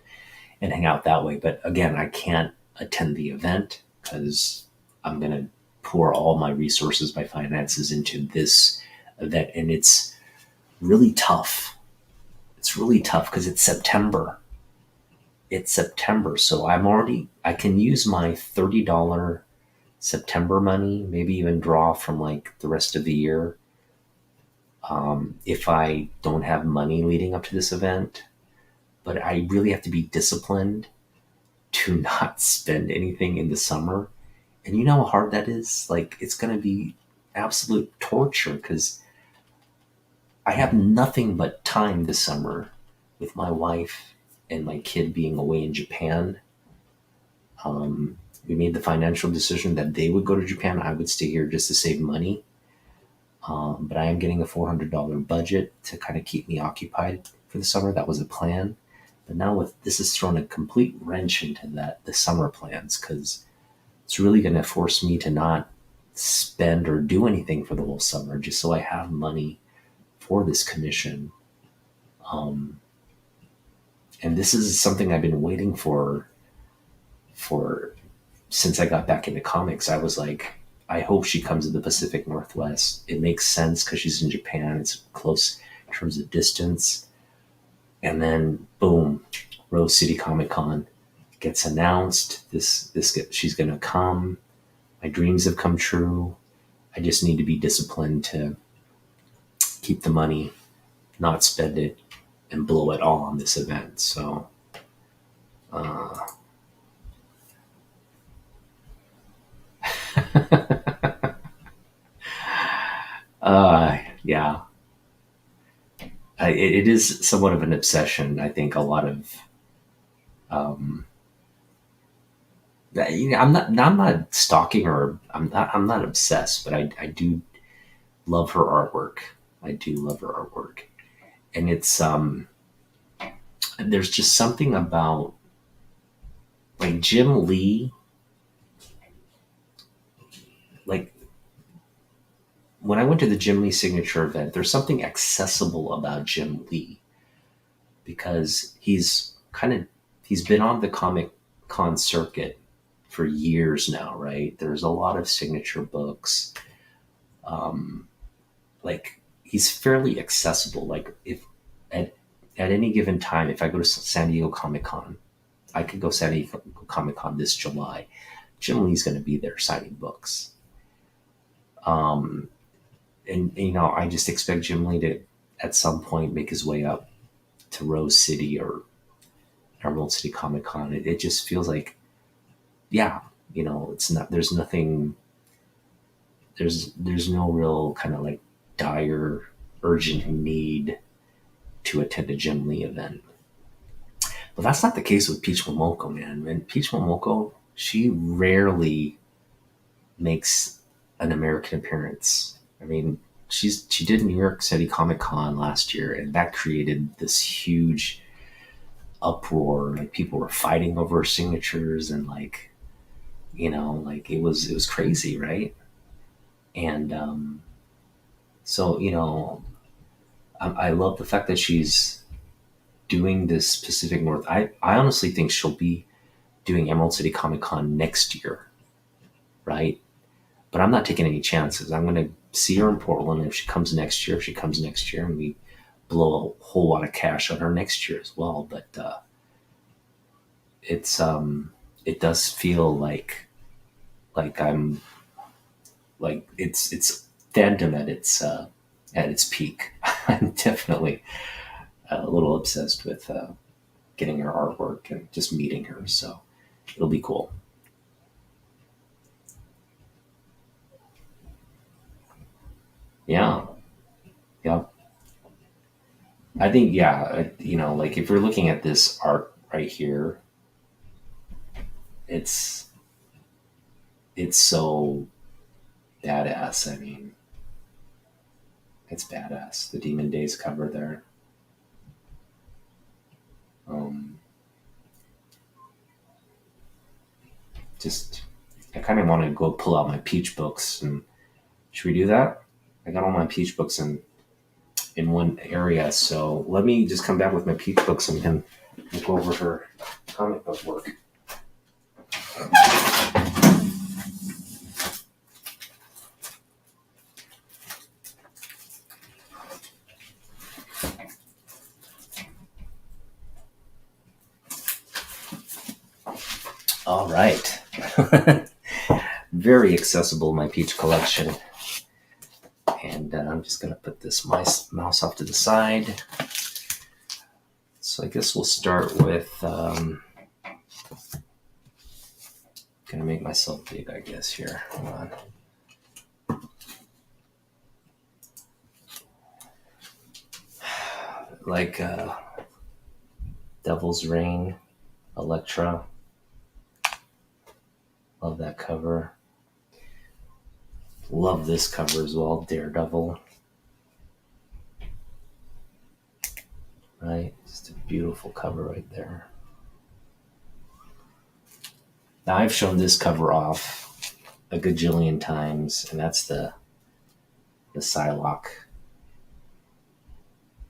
Speaker 1: and hang out that way. But again, I can't attend the event because I'm gonna pour all my resources, my finances into this event, and it's really tough. It's really tough because it's September. It's September, so I can use my $30 September money, maybe even draw from like the rest of the year, if I don't have money leading up to this event. But I really have to be disciplined to not spend anything in the summer. And you know how hard that is? Like, it's going to be absolute torture because I have nothing but time this summer with my wife and my kid being away in Japan. We made the financial decision that they would go to Japan. I would stay here just to save money. But I am getting a $400 budget to kind of keep me occupied for the summer. That was a plan. But now this has thrown a complete wrench into the summer plans, because it's really going to force me to not spend or do anything for the whole summer just so I have money for this commission. And this is something I've been waiting for since I got back into comics. I was like, I hope she comes to the Pacific Northwest. It makes sense because she's in Japan. It's close in terms of distance. And then boom, Rose City Comic Con gets announced. She's gonna come. My dreams have come true. I just need to be disciplined to keep the money, not spend it, and blow it all on this event. So, yeah, it is somewhat of an obsession. I think a lot of, I'm not stalking her. I'm not obsessed, but I do love her artwork. I do love her artwork. and it's there's just something about like Jim Lee, like when I went to the Jim Lee signature event, there's something accessible about Jim Lee because he's been on the Comic Con circuit for years now, right? There's a lot of signature books. Um, like he's fairly accessible. Like if at any given time, if I go to San Diego Comic Con, I could go San Diego Comic Con this July. Jim Lee's going to be there signing books. Um, and I just expect Jim Lee to at some point make his way up to Rose City or Emerald City Comic Con. It just feels like, yeah, it's not. There's nothing. There's no real kind of like dire, urgent need to attend a Jim Lee event. But that's not the case with Peach Momoko, man. And Peach Momoko, she rarely makes an American appearance. I mean, she did New York City Comic Con last year, and that created this huge uproar. Like people were fighting over signatures, and like like it was crazy, right? And so I love the fact that she's doing this Pacific North. I honestly think she'll be doing Emerald City Comic Con next year, right? But I'm not taking any chances. I'm going to see her in Portland. If she comes next year, and we blow a whole lot of cash on her next year as well. But it does feel like I'm like it's fandom at its peak. I'm definitely a little obsessed with getting her artwork and just meeting her. So it'll be cool. Yeah. Yep. I think, yeah, like if you're looking at this art right here, it's it's so badass. I mean, it's badass. The Demon Days cover there. Um, just, I kind of want to go pull out my Peach books, and should we do that? I got all my Peach books in one area, so let me just come back with my Peach books and we can look over her comic book work. All right. Very accessible, my Peach collection. And I'm just going to put this mouse off to the side. So I guess we'll start with, going to make myself big, I guess, here. Hold on. Like Devil's Reign, Elektra. Love that cover. Love this cover as well, Daredevil. Right? Just a beautiful cover right there. Now I've shown this cover off a gajillion times, and that's the Psylocke.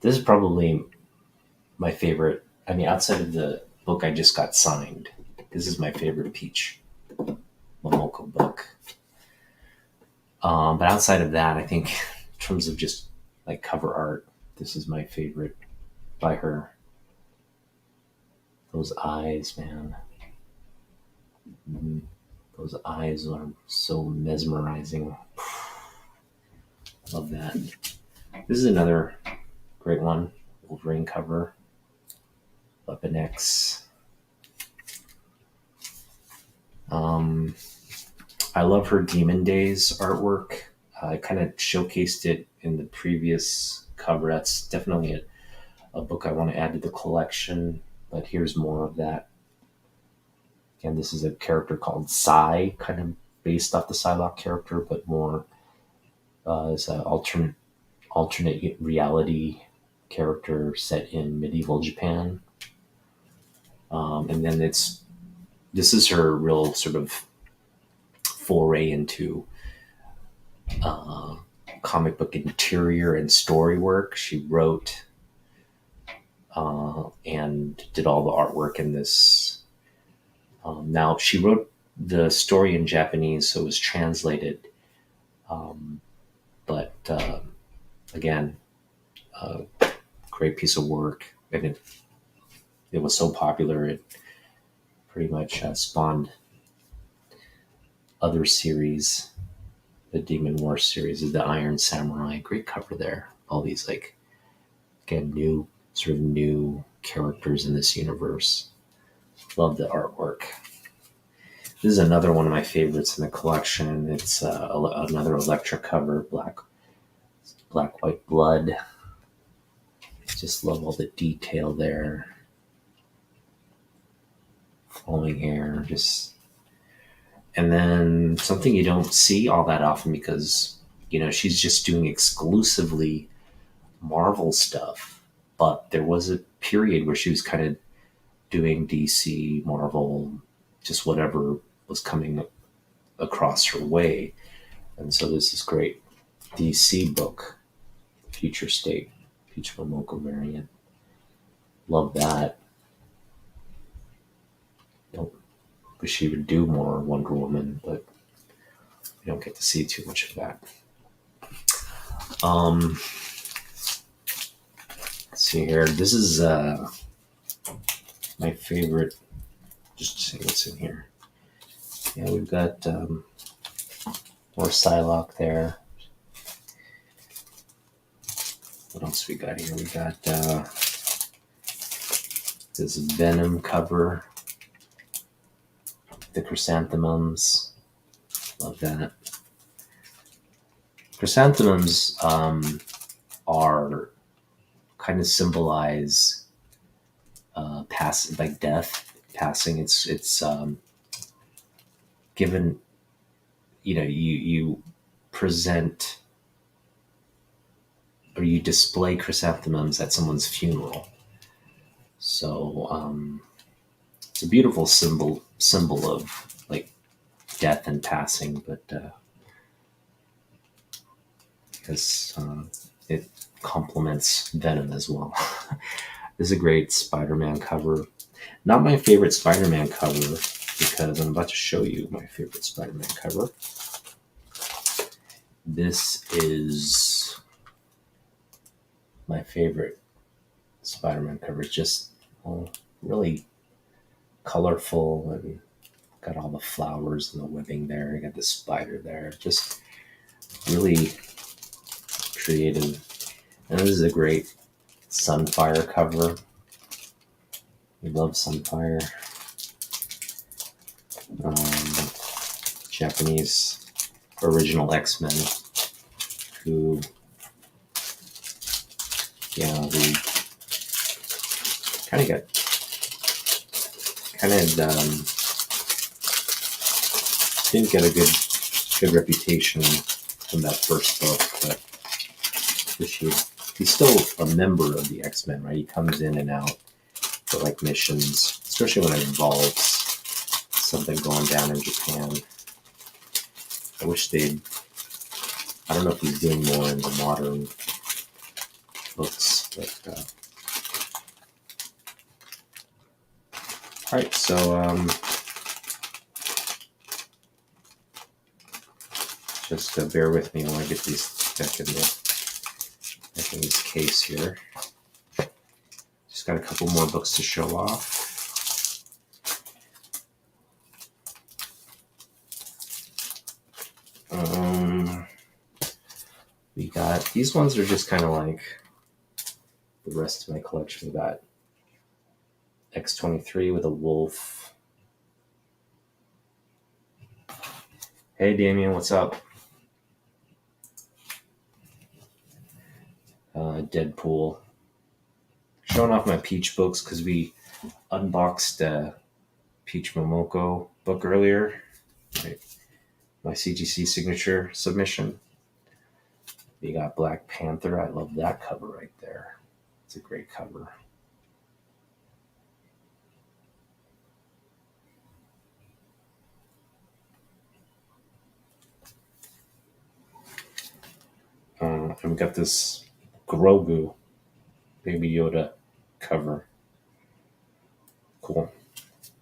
Speaker 1: This is probably my favorite. I mean, outside of the book I just got signed, this is my favorite Peach Momoko book. But outside of that, I think in terms of just like cover art, this is my favorite by her. Those eyes, man. Those eyes are so mesmerizing. Love that. This is another great one. Wolverine cover. Weapon X. I love her Demon Days artwork. I kind of showcased it in the previous cover. That's definitely a book I want to add to the collection, but here's more of that. Again, this is a character called Psy, kind of based off the Psylocke character, but more as an alternate reality character set in medieval Japan. And then this is her real sort of foray into comic book interior and story work. She wrote and did all the artwork in this. Now, she wrote the story in Japanese, so it was translated. But again, great piece of work. And it was so popular, it pretty much spawned other series. The Demon War series of the Iron Samurai. Great cover there. All these, like, again, new characters in this universe. Love the artwork. This is another one of my favorites in the collection. It's another Electra cover, Black White Blood. Just love all the detail there. Flowing hair, and then something you don't see all that often because, she's just doing exclusively Marvel stuff. But there was a period where she was kind of doing DC, Marvel, just whatever was coming across her way. And so this is great DC book, Future State, Peach Momoko variant. Love that. Wish she would do more Wonder Woman, but we don't get to see too much of that. Let's see here. This is my favorite. Just to see what's in here. Yeah, we've got more Psylocke there. What else we got here? We got this Venom cover. The chrysanthemums. Love that. Chrysanthemums are kind of symbolize like death, passing. It's given, you present or you display chrysanthemums at someone's funeral. So it's a beautiful symbol of, like, death and passing, but because it complements Venom as well. This is a great Spider-Man cover. Not my favorite Spider-Man cover, because I'm about to show you my favorite Spider-Man cover. This is my favorite Spider-Man cover. It's just really colorful and got all the flowers and the webbing there. You got the spider there. Just really creative. And this is a great Sunfire cover. We love Sunfire. Japanese original X-Men who, we didn't get a good reputation from that first book, but he's still a member of the X-Men, right? He comes in and out for, like, missions, especially when it involves something going down in Japan. I don't know if he's doing more in the modern books, but all right, so just bear with me while I get these back in this case here. Just got a couple more books to show off. We got, these ones are just kind of like the rest of my collection. We got X-23 with a wolf. Hey, Damien, what's up? Deadpool. Showing off my Peach books because we unboxed Peach Momoko book earlier. Right. My CGC signature submission. We got Black Panther. I love that cover right there. It's a great cover. And we got this Grogu Baby Yoda cover. Cool.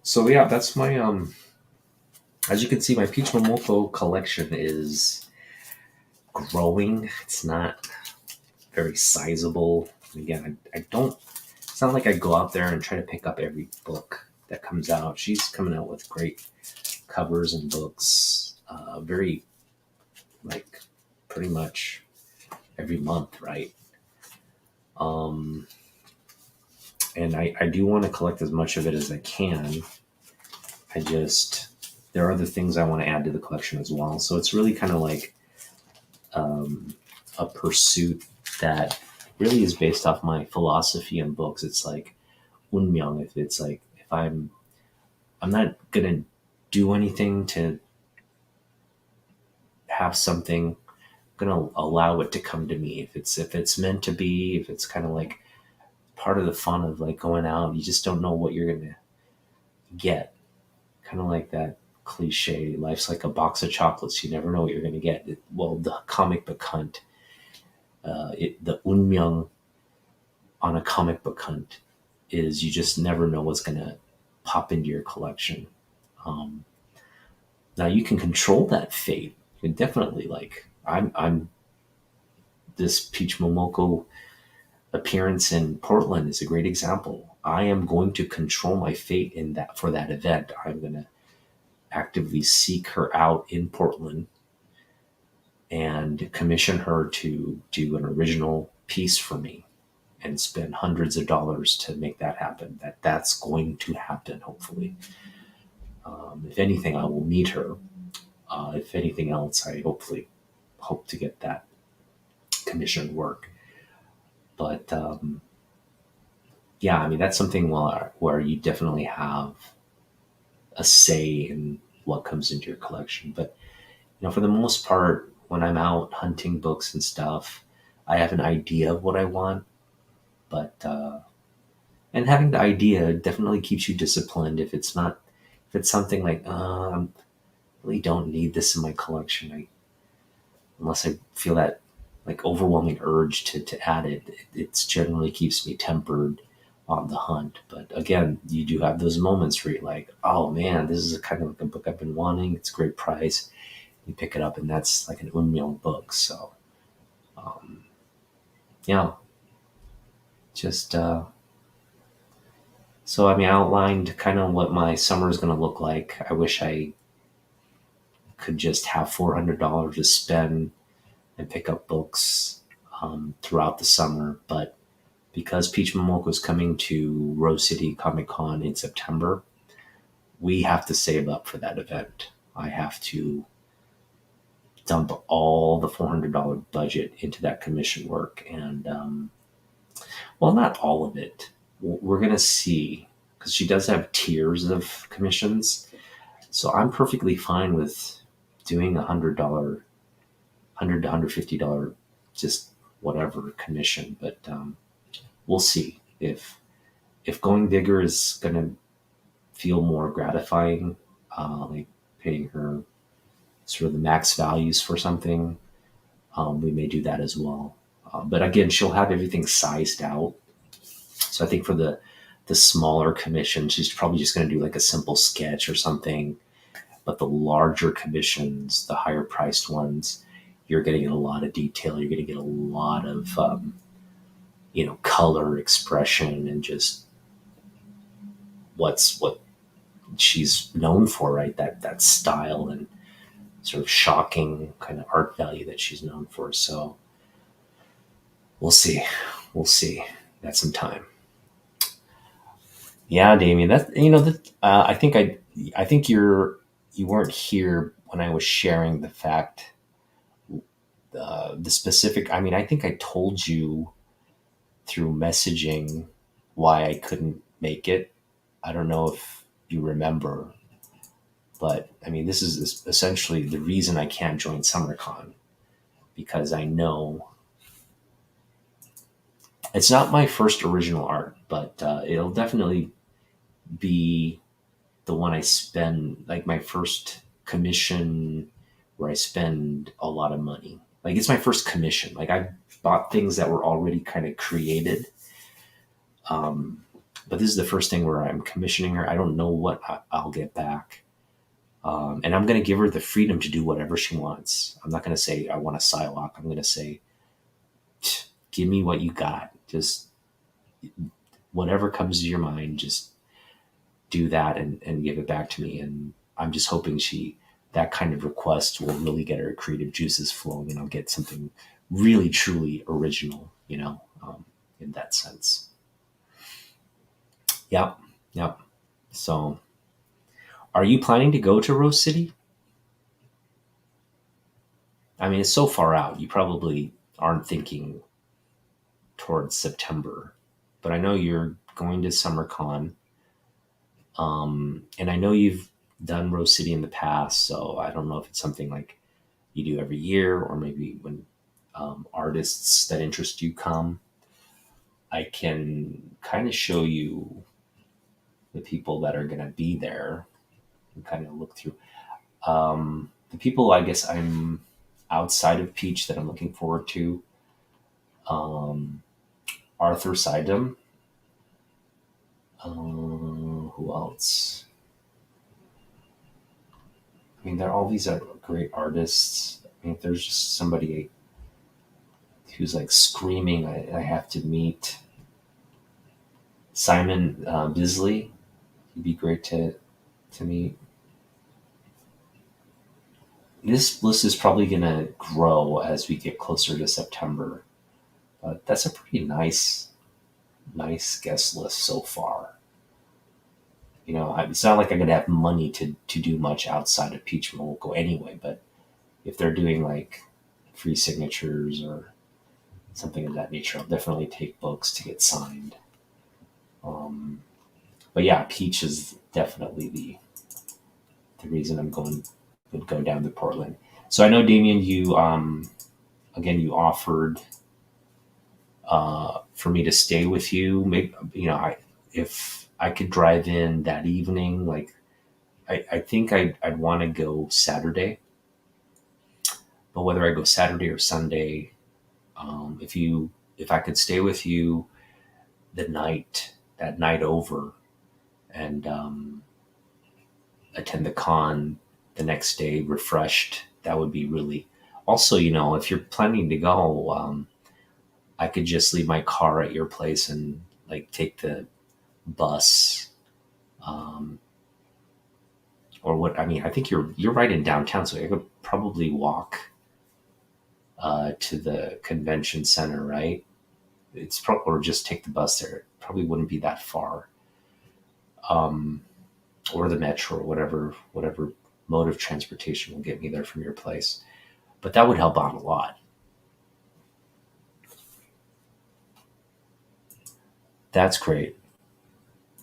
Speaker 1: So yeah, that's my as you can see, my Peach Momoko collection is growing. It's not very sizable. Again, I don't. It's not like I go out there and try to pick up every book that comes out. She's coming out with great covers and books. Very like pretty much every month, right? Um, and I do want to collect as much of it as I can. I just there are other things I want to add to the collection as well. So it's really kind of like um, a pursuit that really is based off my philosophy and books. It's like unmyeong. If it's like if I'm not gonna do anything to have something. I'm gonna allow it to come to me. If it's meant to be. If it's kind of like part of the fun of like going out, you just don't know what you're gonna get. Kind of like that cliche. Life's like a box of chocolates. You never know what you're gonna get. Well, the comic book hunt. The unmyeong on a comic book hunt is you just never know what's gonna pop into your collection. Um, Now you can control that fate. You can definitely like I'm this Peach Momoko appearance in Portland is a great example. I am going to control my fate in that for that event. I'm going to actively seek her out in Portland and commission her to do an original piece for me and spend hundreds of dollars to make that happen. That's going to happen, hopefully. If anything, I will meet her. If anything else, I hopefully hope to get that commissioned work. But yeah, I mean that's something where you definitely have a say in what comes into your collection. But for the most part, when I'm out hunting books and stuff, I have an idea of what I want. But and having the idea definitely keeps you disciplined. If it's something like I really don't need this in my collection, unless I feel that like overwhelming urge to add it, it generally keeps me tempered on the hunt. But again, you do have those moments where you're like, oh man, this is a kind of like a book I've been wanting. It's a great price. You pick it up, and that's like an unmyeong book. So um, yeah, just so I mean, I outlined kind of what my summer is going to look like. I wish I could just have $400 to spend and pick up books throughout the summer, but because Peach Momoko is coming to Rose City Comic Con in September, we have to save up for that event. I have to dump all the $400 budget into that commission work. And, well, not all of it. We're going to see, because she does have tiers of commissions. So I'm perfectly fine with doing $100 to $150, just whatever commission. But we'll see if going bigger is going to feel more gratifying, like paying her sort of the max values for something. We may do that as well. But again, she'll have everything sized out. So I think for the smaller commission, she's probably just going to do like a simple sketch or something. But the larger commissions, the higher priced ones, you're going to get a lot of detail. You're going to get a lot of color expression and just what she's known for, right? That style and sort of shocking kind of art value that she's known for. So we'll see. We'll see. That's some time. Yeah, Damien. That that I think you weren't here when I was sharing the fact the specific. I mean, I think I told you through messaging why I couldn't make it. I don't know if you remember, but I mean, this is essentially the reason I can't join SummerCon because I know It's not my first original art, but it'll definitely be the one I spend, like my first commission where I spend a lot of money. Like it's my first commission. Like I bought things that were already kind of created. Um, but this is the first thing where I'm commissioning her. I don't know what I'll get back. And I'm going to give her the freedom to do whatever she wants. I'm not going to say, I want a Psylocke. I'm going to say, give me what you got. Just whatever comes to your mind, just do that and give it back to me. And I'm just hoping that kind of request will really get her creative juices flowing and I'll get something really, truly original, in that sense. Yep. Yep. So are you planning to go to Rose City? I mean, it's so far out. You probably aren't thinking towards September, but I know you're going to SummerCon. And I know you've done Rose City in the past, so I don't know if it's something like you do every year or maybe when artists that interest you come. I can kind of show you the people that are going to be there and kind of look through. The people I guess I'm outside of Peach that I'm looking forward to. Um, Arthur Sidem. Who else? I mean, all these are great artists. I mean, if there's just somebody who's like screaming, I have to meet Simon Bisley. He'd be great to meet. This list is probably going to grow as we get closer to September, but that's a pretty nice guest list so far. It's not like I'm going to have money to do much outside of Peach Momoco anyway, but if they're doing like free signatures or something of that nature, I'll definitely take books to get signed. But yeah, Peach is definitely the reason would go down to Portland. So I know Damien, you again you offered for me to stay with you. Maybe if I could drive in that evening, like I think I'd want to go Saturday, but whether I go Saturday or Sunday, if I could stay with you that night over and attend the con the next day refreshed, that would be really. Also, if you're planning to go, I could just leave my car at your place and like take the bus, or what. I mean, I think you're right in downtown, so I could probably walk to the convention center, right? Or just take the bus there. It probably wouldn't be that far, or the metro, or whatever mode of transportation will get me there from your place. But that would help out a lot. That's great.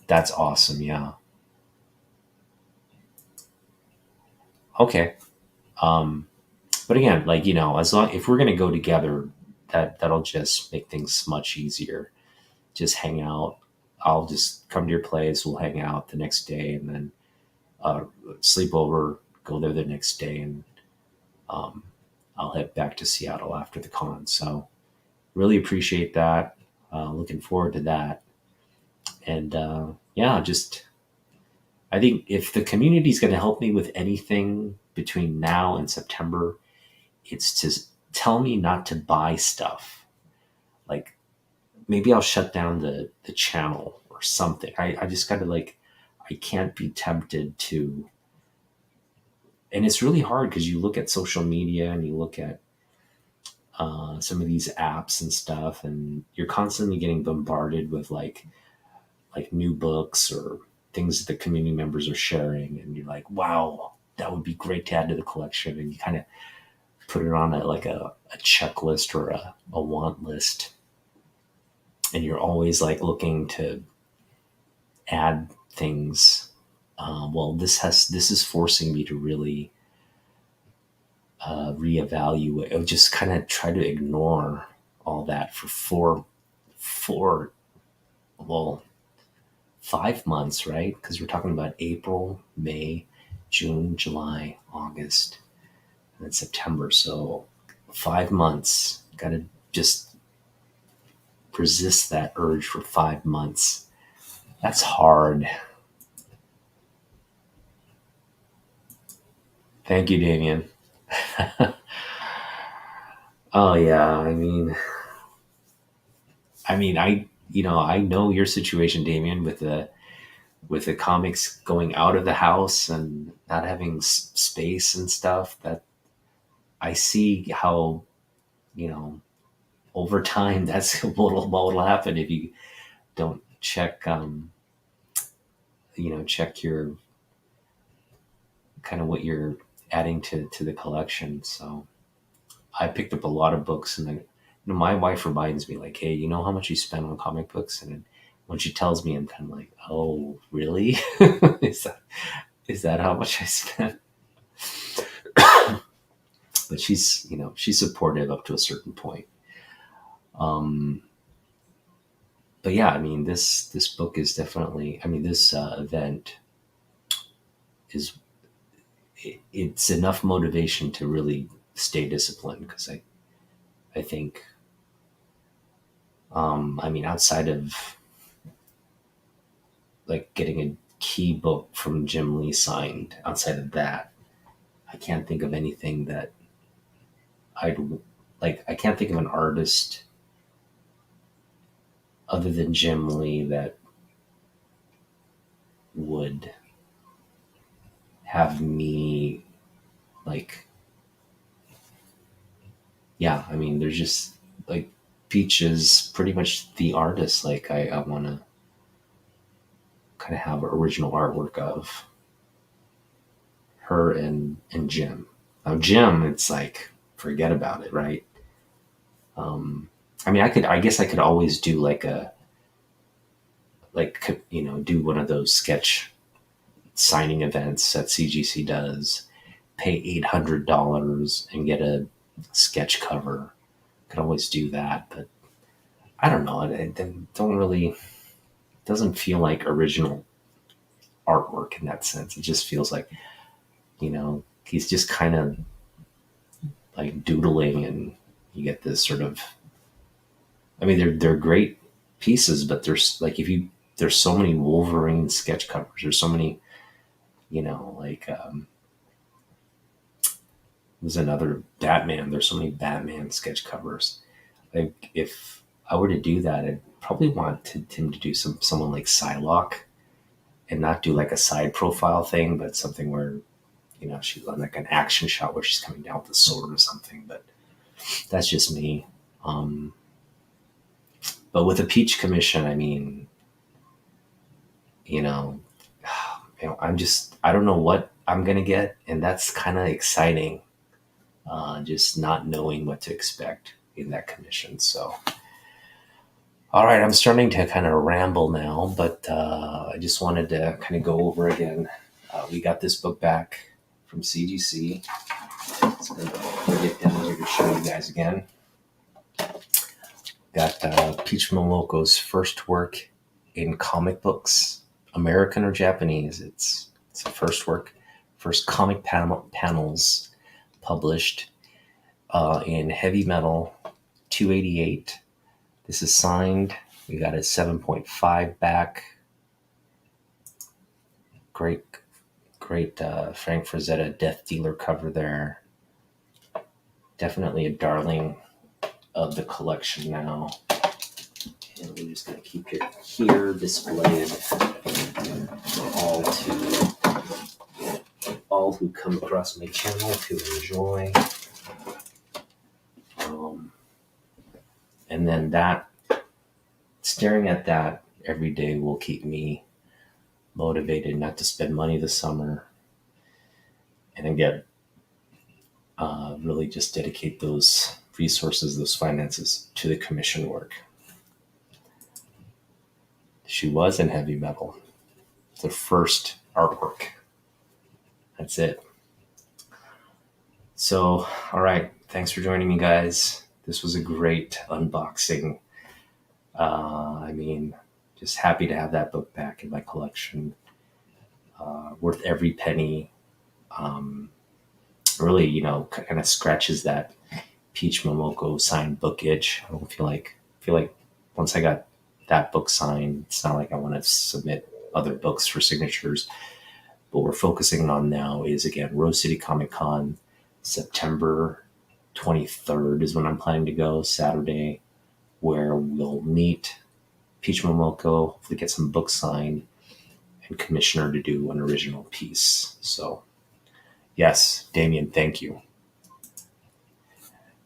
Speaker 1: That's awesome. Yeah. Okay. Um, but again, like as long if we're gonna go together, that'll just make things much easier. Just hang out. I'll just come to your place. We'll hang out the next day, and then uh, sleep over. Go there the next day, and um, I'll head back to Seattle after the con. So really appreciate that. Looking forward to that. And yeah, just I think if the community is going to help me with anything between now and September, it's to tell me not to buy stuff. Like maybe I'll shut down the channel or something. I just got to like, I can't be tempted to. And it's really hard because you look at social media and you look at some of these apps and stuff, and you're constantly getting bombarded with like new books or things that the community members are sharing, and you're like, wow, that would be great to add to the collection, and you kind of put it on a checklist or a want list, and you're always like looking to add things. Well, this is forcing me to really reevaluate, just kind of try to ignore all that for for, well, 5 months, right? Because we're talking about April, May, June, July, August, and then September. So 5 months. Got to just resist that urge for 5 months. That's hard. Thank you, Damien. Oh yeah, I know your situation, Damien, with the comics going out of the house and not having space and stuff. That I see how, you know, over time that's what will happen if you don't check, check your kind of what you're adding to the collection. So I picked up a lot of books, and then my wife reminds me like, "Hey, you know how much you spend on comic books?" And then when she tells me, I'm kind of like, "Oh, really? is that is that how much I spent?" But she's supportive up to a certain point. Um, but yeah, this book is definitely. This event is it's enough motivation to really stay disciplined, because I think, outside of like getting a key book from Jim Lee signed, outside of that, I can't think of anything that I'd like. I can't think of an artist other than Jim Lee that would have me like. Yeah, there's just like Peach is pretty much the artist. Like I want to kind of have original artwork of her and Jim. Now Jim, it's like forget about it, right? I guess I could always do like do one of those sketch signing events that CGC does, pay $800 and get a sketch cover. Could always do that, but I don't know. It don't really doesn't feel like original artwork in that sense. It just feels like, he's just kind of like doodling, and you get this sort of. They're great pieces, but there's so many Wolverine sketch covers. There's so many, like there's another Batman. There's so many Batman sketch covers. Like if I were to do that, I'd probably want him to do someone like Psylocke, and not do like a side profile thing, but something where she's on like an action shot where she's coming down with a sword or something. But that's just me. But with a Peach commission, you know, I don't know what I'm gonna get, and that's kind of exciting. Just not knowing what to expect in that commission. So, all right, I'm starting to kind of ramble now, but I just wanted to kind of go over again. We got this book back from CGC. So I'm gonna get down here to show you guys again. Got Peach Momoco's first work in comic books, American or Japanese. It's a first comic panels published in Heavy Metal 288. This is signed. We got a 7.5 back. Great Frank Frazetta Death Dealer cover there. Definitely a darling of the collection now. And we're just going to keep it here displayed for all who come across my channel to enjoy. And then staring at that every day will keep me motivated not to spend money this summer, and again, really just dedicate those resources, those finances to the commission work. She was in Heavy Metal. The first artwork. That's it. So, all right. Thanks for joining me, guys. This was a great unboxing. I mean, just happy to have that book back in my collection. Worth every penny. Um, really, kind of scratches that Peach Momoko signed book itch. I don't feel like once I got that book signed, it's not like I want to submit other books for signatures. What we're focusing on now is again Rose City Comic Con, September 23rd is when I'm planning to go, Saturday, where we'll meet Peach Momoko, hopefully get some books signed, and commission her to do an original piece. So, yes, Damien, thank you.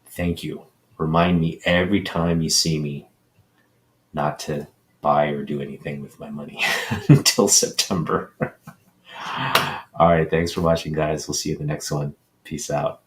Speaker 1: Thank you. Remind me every time you see me not to buy or do anything with my money until September. All right. Thanks for watching, guys. We'll see you in the next one. Peace out.